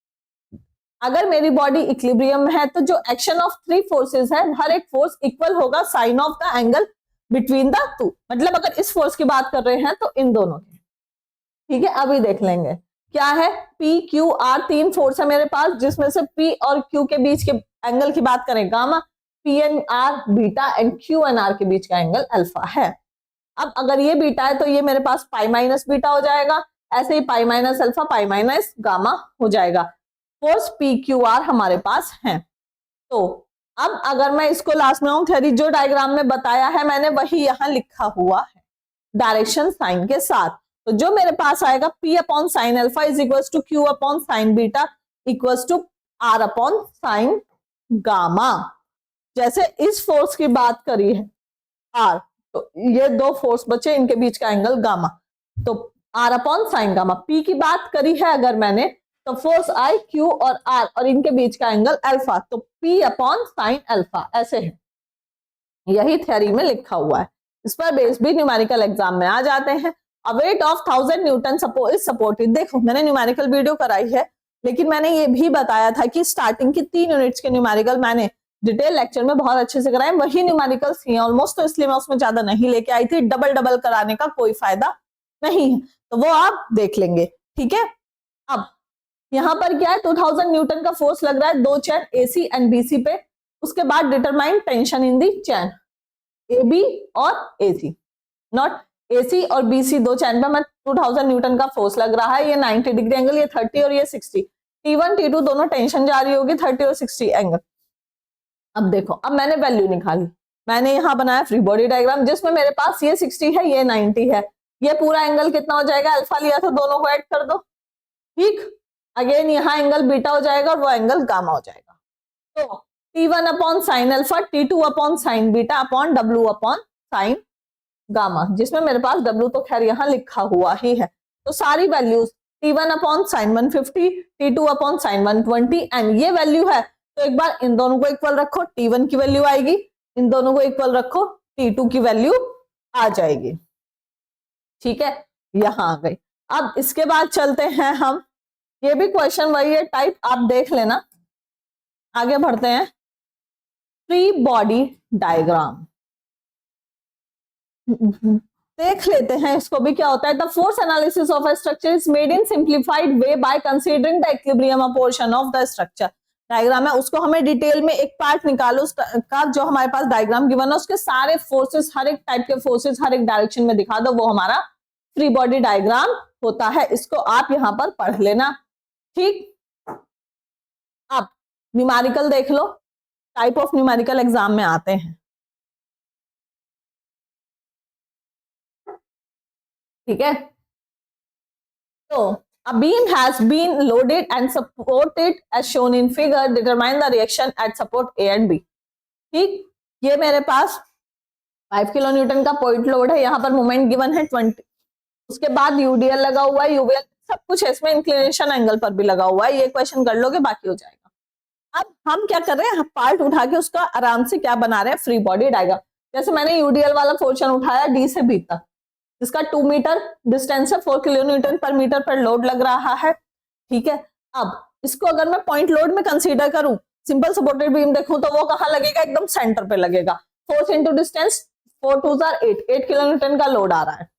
अगर मेरी body equilibrium में है तो जो एक्शन ऑफ थ्री फोर्सेस है, हर एक force equal होगा sine of the angle between the two. मतलब अगर इस फोर्स की बात कर रहे हैं तो इन दोनों की। ठीक है, अभी देख लेंगे क्या है, पी क्यू आर, तीन फोर्स है मेरे पास, जिसमें से पी और क्यू के बीच के एंगल की बात करें gamma, P N R beta and Q N R के बीच का एंगल अल्फा है। अब अगर ये बीटा है तो ये मेरे पास पाई माइनस बीटा हो जाएगा, ऐसे ही pi minus alpha pi minus gamma हो जाएगा। फोर्स पी क्यू आर हमारे पास है। तो अब अगर मैं इसको लास्ट में थ्योरी जो डायग्राम में बताया है मैंने वही यहां लिखा हुआ है डायरेक्शन साइन के साथ। तो जो मेरे पास आएगा P upon sine alpha is equals to Q upon sine beta equals to R upon sine gamma. जैसे इस फोर्स की बात करी है R, तो ये दो फोर्स बचे, इनके बीच का एंगल गामा, तो R upon sine gamma. P की बात करी है अगर मैंने, तो फोर्स I Q और R और इनके बीच का एंगल अल्फा, तो P अपॉन साइन अल्फा, ऐसे है। यही थ्योरी में लिखा हुआ है। इस पर बेस भी न्यूमेरिकल एग्जाम में आ जाते हैं। A weight of 1000 Newton is supported. देखो मैंने न्यूमेरिकल वीडियो कराई है, लेकिन मैंने ये भी बताया था कि स्टार्टिंग की 3 यूनिट्स के न्यूमेरिकल मैंने डिटेल लेक्चर में बहुत अच्छे से कराए, वही न्यूमेरिकल्स थी ऑलमोस्ट, तो इसलिए मैं उसमें ज्यादा नहीं लेके आई थी। डबल कराने का कोई फायदा नहीं है, तो वो आप देख लेंगे। ठीक है, अब यहाँ पर क्या है, 2000 न्यूटन का फोर्स लग रहा है दो चैन AC एंड BC पे। उसके बाद determine tension in the chain AB और AC, नॉट AC और BC दो चैन पर मैं 2000 न्यूटन का फोर्स लग रहा है। ये 90 डिग्री एंगल, ये 30 और ये 60, T1 T2 दोनों टेंशन जा रही होगी 30 और 60 एंगल। अब देखो, अब मैंने वैल्यू निकाली, मैंने यहाँ बनाया फ्री बॉडी डायग्राम जिसमें मेरे पास ये 60 है, ये 90 है, ये पूरा एंगल कितना हो जाएगा, अल्फा लिया था, दोनों को ऐड कर दो। ठीक, अगेन यहाँ एंगल बीटा हो जाएगा और वो एंगल गामा हो जाएगा। तो T1 upon sine alpha, T2 upon sine beta upon W upon sine gamma, जिसमें मेरे पास W तो खैर यहाँ लिखा हुआ ही है। तो सारी values T1 upon sine 150, T2 upon sine 120 and ये वैल्यू है, तो एक बार इन दोनों को इक्वल रखो, T1 की वैल्यू आएगी, इन दोनों को इक्वल रखो, T2 की वैल्यू आ जाएगी। ठीक है, यहां आ गई। अब इसके बाद चलते हैं हम, ये भी क्वेश्चन वही है टाइप, आप देख लेना। आगे बढ़ते हैं, फ्री बॉडी डायग्राम देख लेते हैं, इसको भी क्या होता है। The force analysis of a structure is made in simplified way by considering the equilibrium portion of the structure. Diagram है, उसको हमें डिटेल में एक पार्ट निकालो उसका, जो हमारे पास डायग्राम गिवन है उसके सारे फोर्सेस, हर एक टाइप के फोर्सेस हर एक डायरेक्शन में दिखा दो, वो हमारा फ्री बॉडी डायग्राम होता है। इसको आप यहां पर पढ़ लेना। ठीक, अब न्यूमेरिकल देख लो, टाइप ऑफ न्यूमेरिकल एग्जाम में आते हैं। ठीक है, तो a beam has been loaded and supported as shown in figure. Determine the reaction at support A and B. ठीक, ये मेरे पास 5 किलो न्यूटन का पॉइंट लोड है, यहाँ पर मोमेंट गिवन है 20, उसके बाद यूडीएल लगा हुआ है, यूवीएल सब कुछ है, इसमें इंक्लिनेशन एंगल पर भी लगा हुआ है। ये क्वेश्चन कर लोगे, बाकी हो जाएगा। अब हम क्या कर रहे हैं, पार्ट उठा के उसका आराम से क्या बना रहे हैं, फ्री बॉडी डायग्राम। जैसे मैंने यूडीएल वाला पोर्शन उठाया D से B तक, जिसका 2 मीटर डिस्टेंस है, 4 किलो न्यूटन पर मीटर पर लोड लग रहा है। ठीक है, अब इसको अगर मैं पॉइंट लोड में कंसीडर करूं, सिंपल सपोर्टेड बीम देखूं, तो वो कहां लगेगा, एकदम सेंटर पे लगेगा। Force into distance, 4 2 8 kilo newton का लोड आ रहा है।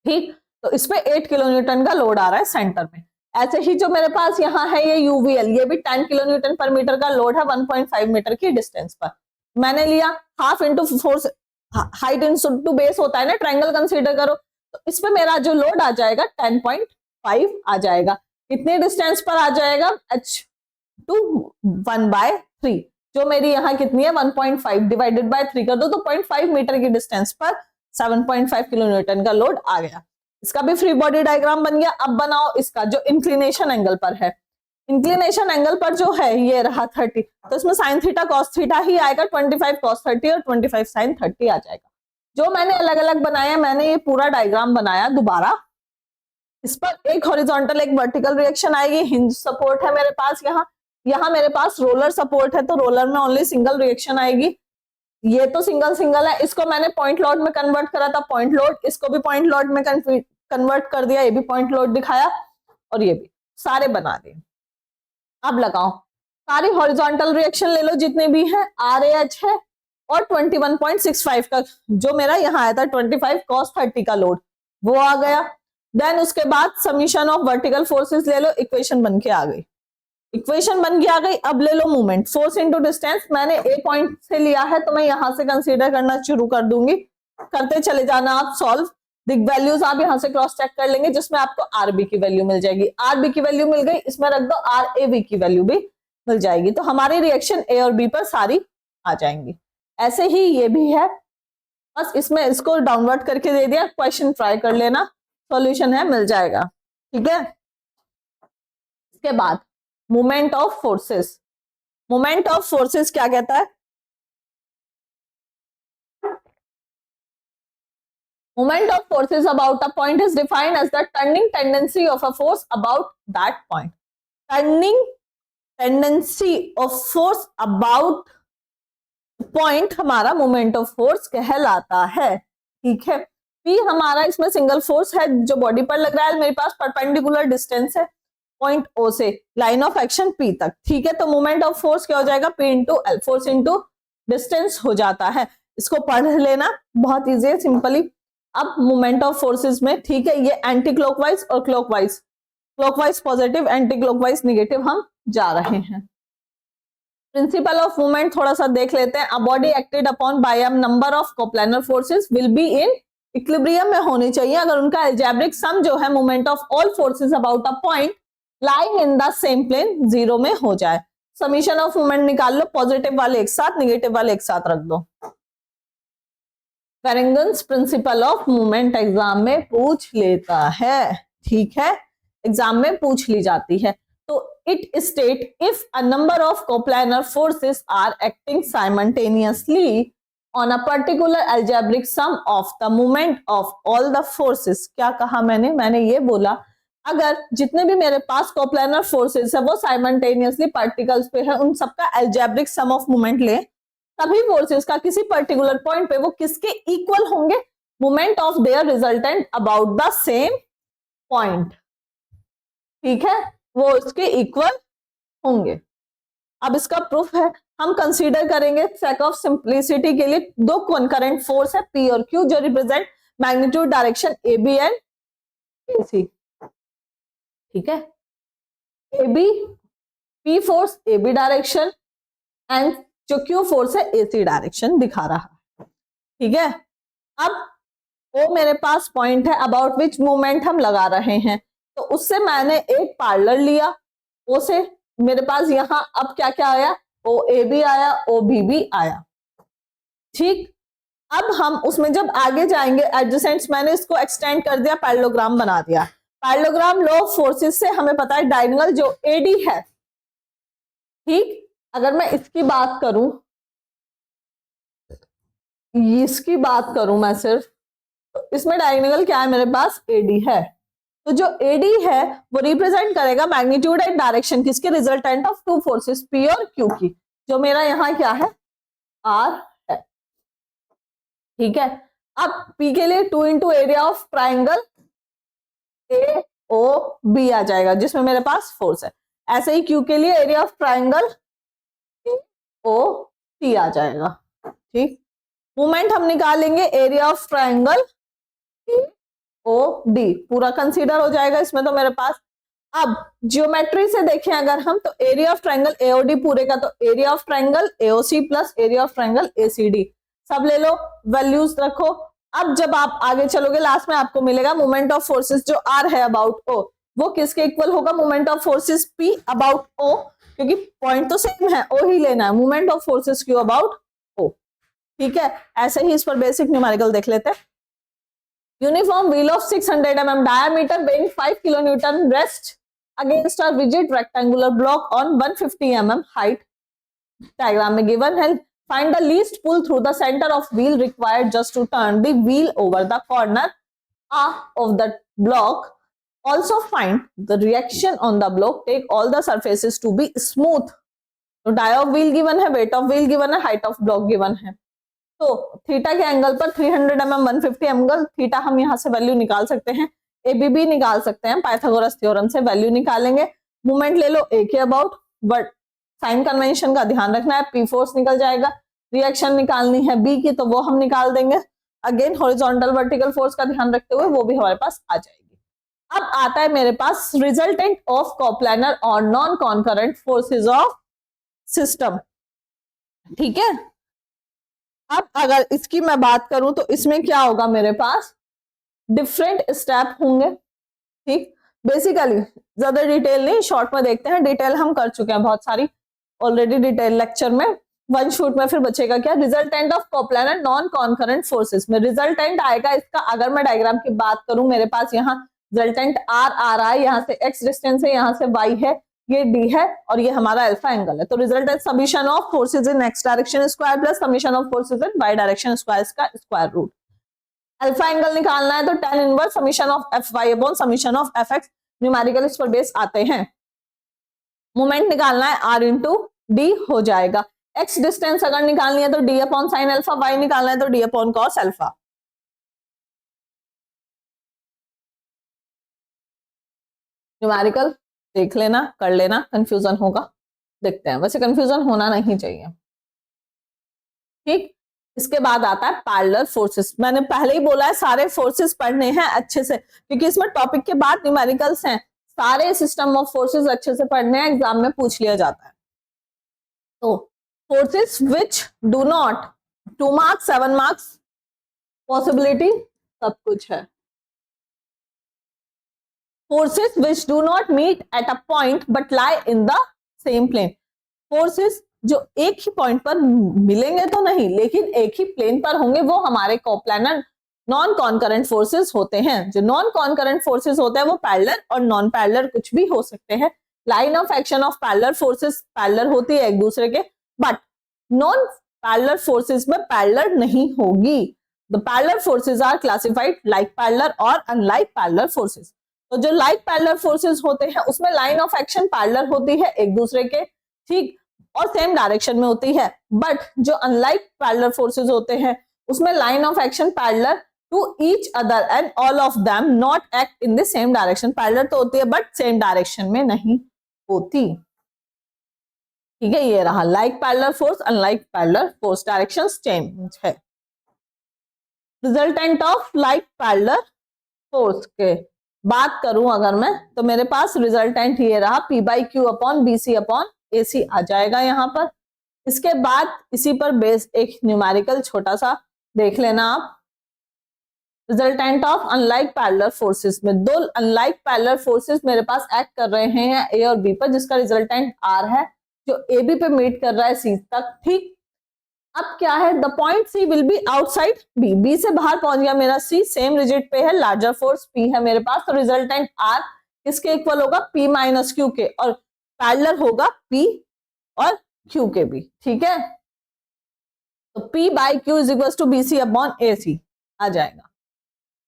ठीक, तो इसमें 8 किलो न्यूटन का लोड आ रहा है सेंटर में। ऐसे ही जो मेरे पास यहाँ है ये यूवीएल, ये भी 10 किलो न्यूटन पर मीटर का लोड है 1.5 मीटर की डिस्टेंस पर। मैंने लिया half into force, height into base होता है ना, ट्रायंगल कंसीडर करो, तो इस पे मेरा जो लोड आ जाएगा 10.5 आ जाएगा। कितने डिस्टेंस पर आ जाएगा, H2 1/3, जो मेरी यहाँ कितनी है 1.5 डिवाइडेड बाय 3 कर दो, तो 0.5 मीटर की डिस्टेंस पर 7.5 किलो न्यूटन का लोड आ गया। इसका भी फ्री बॉडी डायग्राम बन गया। अब बनाओ इसका जो इंक्लिनेशन एंगल पर है, इंक्लिनेशन एंगल पर जो है ये रहा 30, तो इसमें साइन थीटा कॉस थीटा ही आएगा, 25 कॉस 30 और 25 साइन 30 आ जाएगा। जो मैंने अलग अलग बनाया, मैंने ये पूरा डायग्राम बनाया दोबारा, इस पर एक हॉरिजॉन्टल एक वर्टिकल रिएक्शन आएगी, हिंज सपोर्ट है मेरे पास, यहाँ मेरे पास रोलर सपोर्ट है, तो रोलर में ओनली सिंगल रिएक्शन आएगी। ये तो सिंगल सिंगल है, इसको मैंने पॉइंट लोड में कन्वर्ट करा था, पॉइंट लोड, इसको भी पॉइंट लोड में कन्वर्ट कर दिया, ये भी पॉइंट लोड दिखाया, और ये भी सारे बना दिए। अब लगाओ, सारी हॉरिजॉन्टल रिएक्शन ले लो जितने भी हैं, RAH है, और 21.65 का जो मेरा यहाँ आया था 25 cos 30 का लोड वो आ गया। देन उसके बाद समीशन ऑफ वर्टिकल फोर्सेस ले लो, इक्वेशन बन के आ गई, इक्वेशन बन के आ गई। अब ले लो मूवमेंट, फोर्स इनटू डिस्टेंस, मैंने ए पॉइंट से लिया है तो मैं यहां से कंसीडर करना शुरू कर दूंगी, करते चले जाना आप सॉल्व। दिग वैल्यूज आप यहां से क्रॉस चेक कर लेंगे, जिसमें आपको आरबी की वैल्यू मिल जाएगी, आरबी की वैल्यू मिल गई, इसमें रख दो RAV की वैल्यू भी मिल जाएगी, तो हमारी रिएक्शन ए और बी पर सारी आ जाएंगी। ऐसे ही ये भी है, बस इसमें इसको डाउनवर्ड करके दे दिया, क्वेश्चन ट्राई कर लेना, सॉल्यूशन है मिल जाएगा, ठीक है। इसके बाद moment of forces, moment of forces क्या कहता है, moment of forces about a point is defined as the turning tendency of a force about that point. Turning tendency of force about point हमारा मोमेंट ऑफ फोर्स कहलाता है, ठीक है। P हमारा इसमें सिंगल फोर्स है जो बॉडी पर लग रहा है, मेरे पास परपेंडिकुलर डिस्टेंस है पॉइंट ओ से लाइन ऑफ एक्शन पी तक, ठीक है। तो मोमेंट ऑफ फोर्स क्या हो जाएगा, P into L, force into distance हो जाता है, इसको पढ़ लेना, बहुत इजी है, सिंपली। अब मोमेंट ऑफ फोर्सेस में, ठीक है, ये एंटी क्लॉकवाइज और clockwise, clockwise positive, anti clockwise negative हम जा रहे हैं। प्रिंसिपल ऑफ मूवमेंट थोड़ा सा देख लेते हैं। A body acted upon by a number of coplanar forces will be in equilibrium में होनी चाहिए अगर उनका अलजेब्रिक सम जो है moment of all forces about a point lying in the same plane 0 में हो जाए। समीशन ऑफ मूवमेंट निकाल लो, पॉजिटिव वाले एक साथ, निगेटिव वाले एक साथ रख दो। फेरेंगन्स प्रिंसिपल ऑफ मूवमेंट एग्जाम में पूछ लेता है, ठीक है, एग्जाम में पूछ ली जाती है। तो it state if a number of coplanar forces are acting simultaneously on a particular algebraic sum of the moment of all the forces। क्या कहा मैंने ये बोला अगर जितने भी मेरे पास कोप्लानर फोर्सेस है वो साइमल्टेनियसली पार्टिकल्स पे है, उन सबका अलजेब्रिक सम ऑफ मोमेंट ले, सभी फोर्सेस का किसी पर्टिकुलर पॉइंट पे वो किसके इक्वल होंगे, moment of their resultant about the same point, ठीक है, वो उसके इक्वल होंगे। अब इसका प्रूफ है, हम कंसीडर करेंगे सेक ऑफ सिंप्लिसिटी के लिए दो कॉन्करेंट फोर्स है P और Q जो represent magnitude direction AB and AC, ठीक है। AB P force AB direction and जो Q फोर्स है AC डायरेक्शन दिखा रहा है, ठीक है। अब वो मेरे पास पॉइंट है अबाउट विच मूवमेंट हम लगा रहे हैं, तो उससे मैंने एक पैरेलल लिया, ओ से मेरे पास यहां अब क्या क्या आया, OAB आया, OB भी आया, ठीक। अब हम उसमें जब आगे जाएंगे एडजेसेंट्स, मैंने इसको एक्सटेंड कर दिया, पैरेललोग्राम बना दिया। पैरेललोग्राम लॉ ऑफ फोर्सेस से हमें पता है डायगोनल जो AD है, ठीक, अगर मैं इसकी बात करूं, इसकी बात करूं मैं सिर्फ, तो इसमें डायगोनल क्या है मेरे पास, AD है, तो जो AD है वो रिप्रेजेंट करेगा मैग्नीट्यूड एंड डायरेक्शन किसके, resultant of two forces P और Q की, जो मेरा यहाँ क्या है, R है, ठीक है। अब P के लिए 2 into area of triangle AOB आ जाएगा जिसमें मेरे पास फोर्स है, ऐसे ही Q के लिए एरिया ऑफ ट्राइंगल AOC आ जाएगा, ठीक। मूवमेंट हम निकालेंगे एरिया ऑफ ट्राइंगल OD, पूरा कंसीडर हो जाएगा इसमें तो मेरे पास। अब ज्योमेट्री से देखें अगर हम, तो एरिया ऑफ ट्राइंगल AOD पूरे का तो area of triangle AOC plus area of triangle ACD, सब ले लो, वैल्यूज रखो। अब जब आप आगे चलोगे लास्ट में आपको मिलेगा मोमेंट ऑफ फोर्सेस जो R है अबाउट O, वो किसके इक्वल होगा, moment of forces P about O, क्योंकि पॉइंट तो सेम है, O ही लेना है, moment of forces Q about O, ठीक है। ऐसे ही इस पर बेसिक न्यूमेरिकल देख लेते हैं। Uniform wheel of 600 mm diameter weighing 5 kilonewton rests against a rigid rectangular block on 150 mm height. Diagram में given है, find the least pull through the center of wheel required just to turn the wheel over the corner of the block also find the reaction on the block, take all the surfaces to be smooth. तो dia of wheel गिवन है, weight of wheel गिवन है, height of block गिवन है। तो theta के angle पर 300 mm 150 एंगल थीटा हम यहाँ से वैल्यू निकाल सकते हैं, एबीबी निकाल सकते हैं, पाइथागोरस थ्योरम से वैल्यू निकालेंगे। मोमेंट ले लो ए के अबाउट, बट साइन कन्वेंशन का ध्यान रखना है, पी फोर्स निकल जाएगा। रिएक्शन निकालनी है बी की, तो वो हम निकाल देंगे। अगेन हॉरिजॉन्टल वर्टिकल फोर्स का ध्यान रखते हुए वो भी हमारे पास आ जाएगी। अब आता है मेरे पास रिजल्टेंट ऑफ कोप्लानर और non concurrent forces of system. ठीक है, अब अगर इसकी मैं बात करूं तो इसमें क्या होगा, मेरे पास डिफरेंट स्टेप होंगे। ठीक, बेसिकली ज्यादा डिटेल नहीं, शॉर्ट में देखते हैं, डिटेल हम कर चुके हैं बहुत सारी ऑलरेडी डिटेल लेक्चर में। वन शूट में फिर बचेगा क्या, resultant of coplanar non concurrent forces में रिजल्टेंट आएगा इसका। अगर मैं डायग्राम की बात करूं, मेरे पास यहाँ रिजल्टेंट आर आ रहा है, यहाँ से एक्स डिस्टेंस है, यहाँ से वाई है, ये डी है और ये हमारा अल्फा एंगल है। तो resultant summation of forces in X direction square plus summation of forces in Y direction square का स्क्वायर रूट। अल्फा एंगल निकालना है तो tan inverse summation of F Y upon summation of F X, numerical इस पर base आते हैं। Moment निकालना है आर इंटू डी हो जाएगा। एक्स डिस्टेंस अगर निकालनी है तो D upon sine alpha, Y निकालना है तो D upon cos alpha. Numerical देख लेना, कर लेना, कंफ्यूजन होगा देखते हैं, वैसे कंफ्यूजन होना नहीं चाहिए। ठीक, इसके बाद आता है पैरेलल फोर्सेस। मैंने पहले ही बोला है सारे फोर्सेस पढ़ने हैं अच्छे से, क्योंकि इसमें टॉपिक के बाद न्यूमेरिकल्स हैं, सारे सिस्टम ऑफ फोर्सेस अच्छे से पढ़ने हैं, एग्जाम में पूछ लिया जाता है। तो forces which do not 2 marks 7 marks possibility सब कुछ है। Forces which do not meet at a point but lie in the same plane. Forces जो एक ही पॉइंट पर मिलेंगे तो नहीं, लेकिन एक ही प्लेन पर होंगे, वो हमारे कोप्लानर नॉन कॉन्करेंट फोर्सेस होते हैं। जो नॉन कॉन्करेंट फोर्सेस होते हैं वो पैरेलल और नॉन पैरेलल कुछ भी हो सकते हैं। Line of action of parallel forces parallel होती है एक दूसरे के, बट नॉन पैरेलल फोर्सेस में पैरेलल नहीं होगी। The parallel forces are classified like parallel और अनलाइक पैरेलल फोर्सेस। तो जो लाइक पैरेलल फोर्सेस होते हैं उसमें लाइन ऑफ एक्शन पैरेलल होती है एक दूसरे के, ठीक, और सेम डायरेक्शन में होती है। बट जो अनलाइक पैरेलल फोर्सेस होते हैं उसमें line of action parallel to each other and all of them not act in the same direction. Parallel तो होती है बट सेम डायरेक्शन में नहीं होती। ठीक है, ये रहा like parallel force, unlike parallel force, direction change है। Resultant of like parallel force के बात करूं अगर मैं, तो मेरे पास रिजल्टेंट ये रहा P by Q upon B C upon A C आ जाएगा यहाँ पर। इसके बाद इसी पर बेस एक न्यूमेरिकल छोटा सा देख लेना आप। Resultant of unlike parallel forces में दो अनलाइक पैरेलल फोर्सेस मेरे पास एक्ट कर रहे हैं ए और बी पर, जिसका रिजल्टेंट आर है, जो ए बी पे मीट कर रहा है सी तक। ठीक, अब क्या है, the point C will be outside B, B से बाहर पहुंच गया मेरा सी, सेम रिजिट पे है, लार्जर फोर्स पी है मेरे पास। तो रिजल्टेंट आर किसके इक्वल होगा, पी माइनस क्यू के, और पैरेलल होगा पी और क्यू के भी। ठीक है, तो P by Q is equal to B C upon A C आ जाएगा।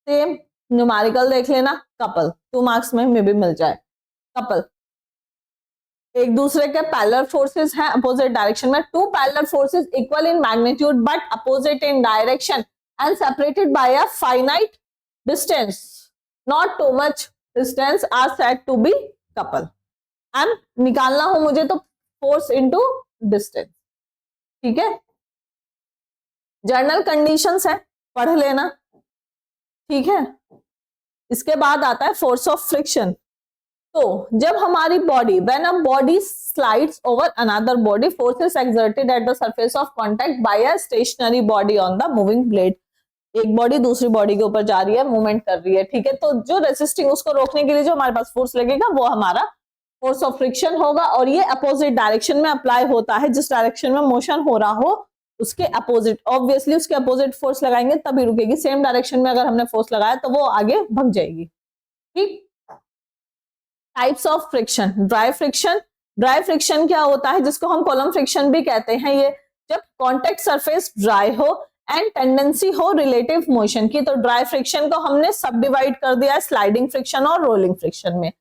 सेम न्यूमेरिकल देख लेना, कपल 2 मार्क्स में भी मिल जाए। कपल एक दूसरे के पैरेलल फोर्सेस हैं अपोजिट डायरेक्शन में, two parallel forces equal in magnitude but opposite in direction and separated by a finite distance, not too much distance, are said to be couple. And निकालना हो मुझे तो force into distance. ठीक है, journal conditions है, पढ़ लेना। ठीक है, इसके बाद आता है फोर्स ऑफ फ्रिक्शन। तो जब हमारी body, when a body slides over another body, forces exerted at the surface of contact by a stationary body on the moving blade. एक बॉडी दूसरी बॉडी के ऊपर जा रही है, मूवमेंट कर रही है। ठीक है, तो जो रेसिस्टिंग, उसको रोकने के लिए जो हमारे पास फोर्स लगेगा वो हमारा फोर्स ऑफ फ्रिक्शन होगा, और ये अपोजिट डायरेक्शन में अप्लाई होता है। जिस डायरेक्शन में मोशन हो रहा हो उसके अपोजिट, ऑब्वियसली उसके अपोजिट फोर्स लगाएंगे तभी रुकेगी। सेम डायरेक्शन में अगर हमने फोर्स लगाया तो वो आगे भाग जाएगी। ठीक, types of friction, dry friction. Dry friction क्या होता है, जिसको हम कॉलम फ्रिक्शन भी कहते हैं। ये जब कांटेक्ट सरफेस ड्राई हो एंड टेंडेंसी हो रिलेटिव मोशन की। तो ड्राई फ्रिक्शन को हमने सब डिवाइड कर दिया है स्लाइडिंग फ्रिक्शन और रोलिंग फ्रिक्शन में।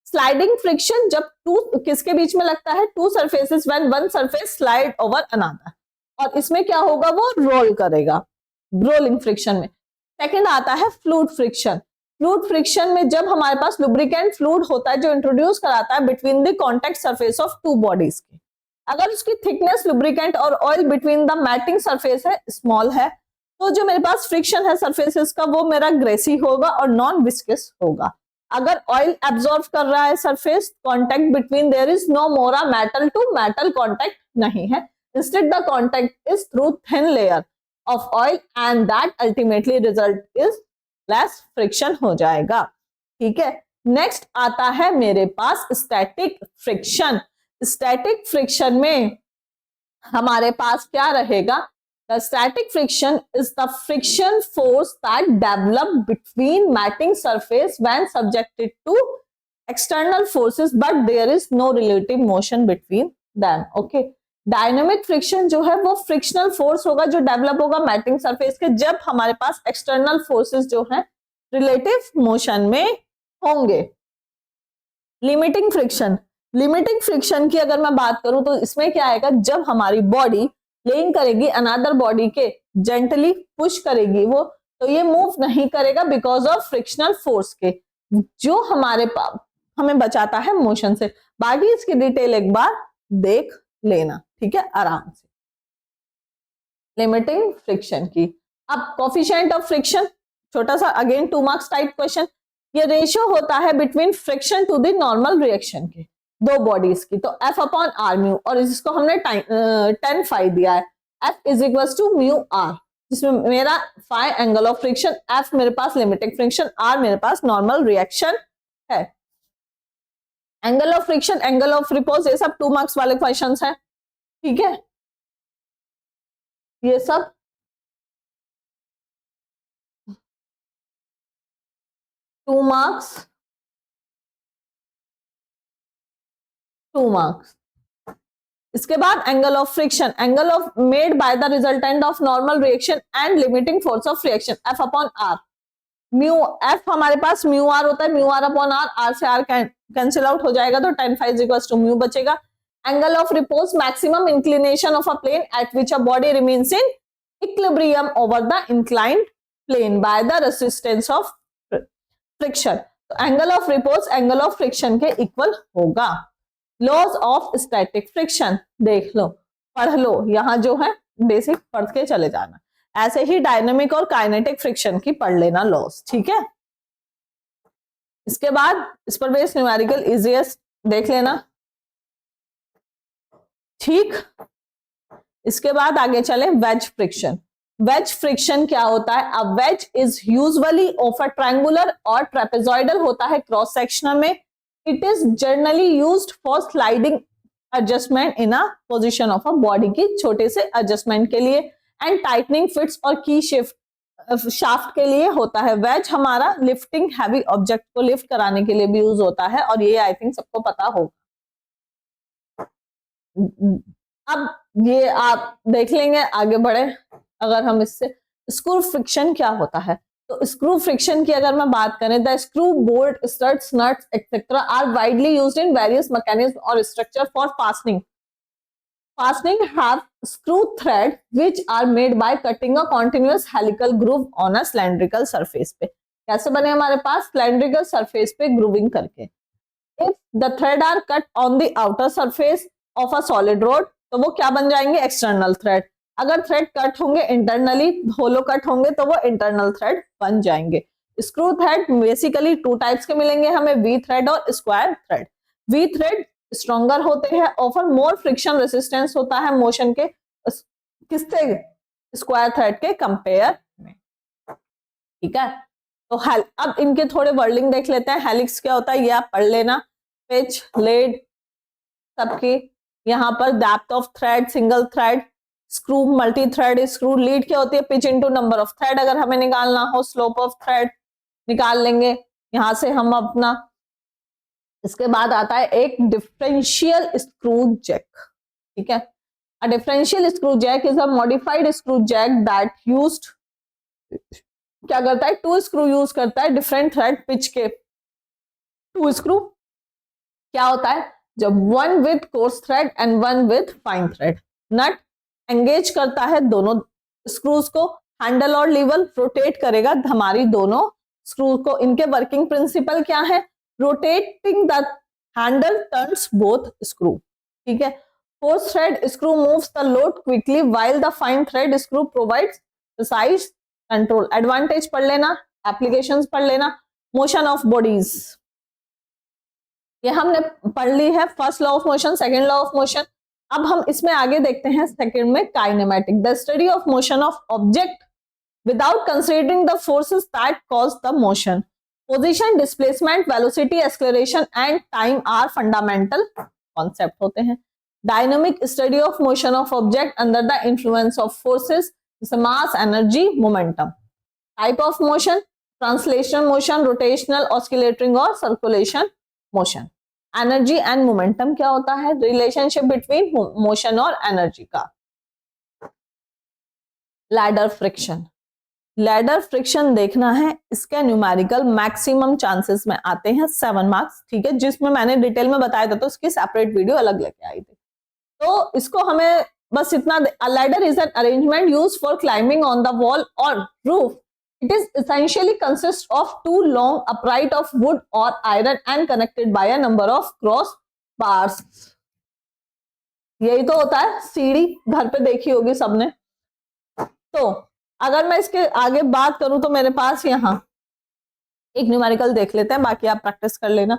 स्लाइडिंग फ्रिक्शन जब टू किसके बीच में लगता है, to surfaces when one surface slide over another, और इसमें क्या होगा, वो रोल करेगा रोलिंग फ्रिक्शन में। सेकंड आता है फ्लूइड फ्रिक्शन। फ्लूइड फ्रिक्शन में जब हमारे पास लुब्रिकेंट फ्लूइड होता है जो इंट्रोड्यूस कराता है between the contact surface of two bodies के, अगर उसकी थिकनेस लुब्रिकेंट और oil between the mating surface है स्मॉल है, तो जो मेरे पास फ्रिक्शन है सरफेसेस का वो मेरा ग्रेसी होगा और नॉन विस्कस होगा। अगर ऑयल एब्जॉर्ब कर रहा है surface, contact between there is no more a metal to metal contact नहीं है, instead the contact is through thin layer of oil and that ultimately result is less friction हो जाएगा। ठीक है, नेक्स्ट आता है मेरे पास स्टैटिक फ्रिक्शन। स्टैटिक फ्रिक्शन में हमारे पास क्या रहेगा, the static friction is the friction force that develop between mating surface when subjected to external forces but there is no relative motion between them. Okay, dynamic friction जो है वो frictional force होगा जो डेवलप होगा matting surface के जब हमारे पास external forces जो है रिलेटिव मोशन में होंगे। लिमिटिंग फ्रिक्शन, लिमिटिंग फ्रिक्शन की अगर मैं बात करूं तो इसमें क्या आएगा, जब हमारी बॉडी लेइंग करेगी अनदर बॉडी के, जेंटली पुश करेगी वो, तो ये मूव नहीं करेगा बिकॉज ऑफ फ्रिक्शनल फोर्स के, जो हमारे पास हमें बचाता है मोशन से। बाकी इसकी डिटेल एक बार देख लेना, ठीक है, आराम से। लिमिटिंग फ्रिक्शन की अब कोफिशिएंट ऑफ फ्रिक्शन, छोटा सा अगेन 2 मार्क्स टाइप क्वेश्चन। ये रेशियो होता है between friction to the normal reaction के दो बॉडीज की, तो F अपॉन आर म्यू, और इसको हमने 10 फाई दिया है, F is equal to mu R, जिसमें मेरा phi angle of friction, F मेरे पास लिमिटिंग फ्रिक्शन, R मेरे पास नॉर्मल रिएक्शन है। Angle of friction, angle of repose, ये सब 2 मार्क्स वाले क्वेश्चंस हैं, ठीक है, ये सब 2 मार्क्स 2 मार्क्स। इसके बाद angle of friction, angle of made by the resultant of normal reaction and limiting force of reaction, F upon R. Mu F हमारे पास म्यू आर होता है, mu R upon R, R से R cancel out हो जाएगा, तो 10 phi is equal to mu बचेगा। Angle of repose, maximum inclination of a plane at which a body remains in equilibrium over the inclined plane bye the resistance of friction, तो angle of repose angle of friction के equal होगा। Laws of static friction देख लो, पढ़ लो, यहां जो है basic पढ़ के चले जाना, ऐसे ही डायनामिक और काइनेटिक फ्रिक्शन की पढ़ लेना लॉज, ठीक है। इसके बाद इस पर बेस्ड न्यूमेरिकल इजीएस्ट देख लेना, ठीक। इसके बाद आगे चले वेज फ्रिक्शन। वेज फ्रिक्शन क्या होता है, a wedge is usually of a triangular और ट्रेपेजॉइडल होता है क्रॉस सेक्शनल में। It is generally used for sliding adjustment in a position of a body की छोटे से एडजस्टमेंट के लिए, एंड टाइटनिंग फिट्स और की शिफ्ट शाफ्ट के लिए होता है। वेज हमारा लिफ्टिंग हैवी ऑब्जेक्ट को लिफ्ट कराने के लिए भी यूज होता है, और ये आई थिंक सबको पता होगा। अब ये आप देख लेंगे आगे बढ़े अगर हम इससे। स्क्रू फ्रिक्शन क्या होता है, तो स्क्रू फ्रिक्शन की अगर मैं बात करें, the screw bolt studs nuts etcetera are widely used in various mechanism और structure for fastening. Fastening have screw thread which are made by cutting a continuous helical groove on a cylindrical surface पे। कैसे बने हमारे पास, cylindrical surface पे grooving करके। If the thread are cut on the outer surface of a solid rod, तो वो क्या बन जाएंगे, external thread। अगर थ्रेड कट होंगे इंटरनली, होलो कट होंगे, तो वो इंटरनल थ्रेड बन जाएंगे। स्क्रू थ्रेड बेसिकली 2 टाइप्स के मिलेंगे हमें, वी थ्रेड और square thread. V thread stronger होते हैं, ऑफर मोर फ्रिक्शन रेसिस्टेंस होता है मोशन के, किससे, स्क्वायर थ्रेड के कंपेयर में, ठीक है। तो अब इनके थोड़े वर्डिंग देख लेते हैं। हेलिक्स क्या होता है ये आप पढ़ लेना, पिच, लेड सबकी, यहाँ पर depth of thread, single thread, screw, multi thread screw. Lead क्या होती है, pitch into number of thread, अगर हमें निकालना हो स्लोप ऑफ थ्रेड निकाल लेंगे यहां से हम अपना। इसके बाद आता है एक डिफरेंशियल स्क्रू जैक, ठीक है। A differential screw jack is a modified screw jack that used, क्या करता है, 2 स्क्रू यूज करता है डिफरेंट थ्रेड पिच के। 2 स्क्रू क्या होता है, जब 1 with coarse thread and 1 with fine thread. Nut engage करता है दोनों स्क्रूज को, हैंडल और लीवर रोटेट करेगा हमारी दोनों स्क्रू को। इनके वर्किंग प्रिंसिपल क्या है, rotating the handle turns both screw, ठीक है। Force thread screw moves the load quickly while the fine thread screw provides precise control. Advantage पढ़ लेना, एप्लीकेशंस पढ़ लेना। मोशन ऑफ बॉडीज ये हमने पढ़ ली है, first law of motion, second law of motion. अब हम इसमें आगे देखते हैं सेकंड में, kinematic, the study of motion of object without considering the forces that cause the motion. Position, displacement, velocity, acceleration and time are fundamental concept होते हैं। Dynamic, study of motion of object under the influence of forces जैसे mass, energy, momentum. Type of motion, translation motion, rotational, oscillating और circulation motion. Energy and momentum क्या होता है, relationship between motion और energy का। Ladder friction, ladder friction देखना है, इसके न्यूमेरिकल मैक्सिमम चांसेस में आते हैं 7 मार्क्स, ठीक है, जिसमें मैंने डिटेल में बताया था तो उसकी सेपरेट वीडियो अलग लेके आई थी। तो इसको हमें बस इतना, ladder is an arrangement used for climbing on the wall और roof. It is essentially consists of 2 long upright of wood or iron and connected by a number of cross bars. यही तो होता है सीढ़ी, घर पे देखी होगी सबने। तो अगर मैं इसके आगे बात करूं तो मेरे पास यहाँ एक न्यूमेरिकल देख लेते हैं, बाकी आप प्रैक्टिस कर लेना।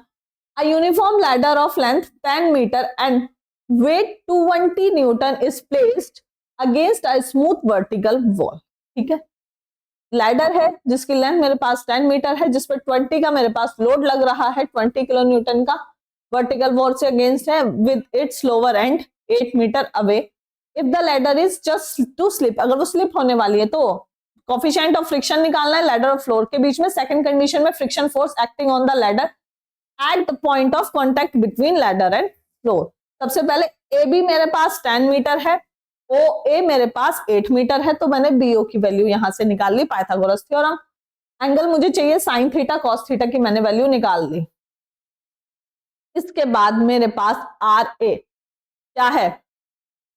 A uniform ladder of length 10 meter and weight 220 Newton is placed against a smooth vertical wall, ठीक है। लैडर है जिसकी लेंथ मेरे पास 10 मीटर है, जिसपे 20 का मेरे पास लोड लग रहा है, 20 किलो न्यूटन का, वर्टिकल वॉल से अगेंस्ट है, with its lower end 8 metre away. If the ladder is just to slip, अगर वो स्लिप होने वाली है तो कोफिशिएंट ऑफ फ्रिक्शन निकालना है लैडर और फ्लोर के बीच में। सेकंड कंडीशन में friction force acting on the ladder at the point of contact between ladder and floor. सबसे पहले ए बी मेरे पास 10 मीटर है, ओ ए मेरे पास 8 मीटर है, तो मैंने बीओ की वैल्यू यहां से निकाल ली, पाइथागोरस थ्योरम। एंगल मुझे चाहिए साइन थीटा कॉस थीटा की मैंने वैल्यू निकाल ली। इसके बाद मेरे पास आर ए क्या है,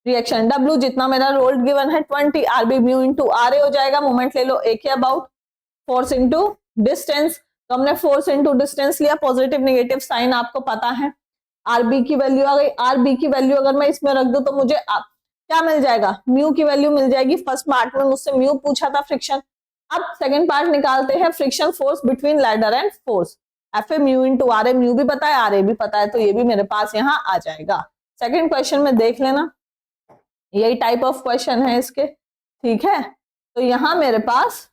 रिएक्शन डब्ल्यू, जितना मेरा रोल्ड गिवन है 20, R B mu into R A हो जाएगा। मोमेंट ले लो ए के अबाउट, फोर्स इंटू डिस्टेंस, तो हमने फोर्स इंटू डिस्टेंस लिया, पॉजिटिव नेगेटिव साइन आपको पता है। आर बी की वैल्यू आ गई, आर बी की वैल्यू अगर मैं इसमें रख दूं तो मुझे क्या मिल जाएगा, म्यू की वैल्यू मिल जाएगी। फर्स्ट पार्ट में मुझसे म्यू पूछा था फ्रिक्शन, अब सेकंड पार्ट निकालते हैं friction force between ladder and force. F A mu into R A, mu भी पता है आर ए भी पता है, तो ये भी मेरे पास यहाँ आ जाएगा। सेकंड क्वेश्चन में देख लेना, यही टाइप ऑफ क्वेश्चन है इसके, ठीक है। तो यहाँ मेरे पास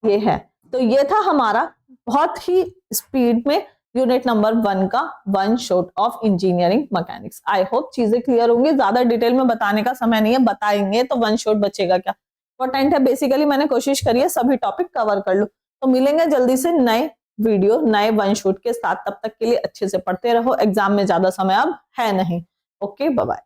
ये है, तो ये था हमारा बहुत ही स्पीड में यूनिट नंबर 1 का one shot of engineering mechanics. I hope चीजें क्लियर होंगी, ज्यादा डिटेल में बताने का समय नहीं है, बताएंगे तो वन शॉट बचेगा क्या। इंपॉर्टेंट है, बेसिकली मैंने कोशिश करी है सभी टॉपिक कवर कर लूं। तो मिलेंगे जल्दी से नए वीडियो नए वन शॉट के साथ, तब तक के लिए अच्छे से पढ़ते रहो, एग्जाम में ज्यादा समय अब है नहीं। Okay, bye bye.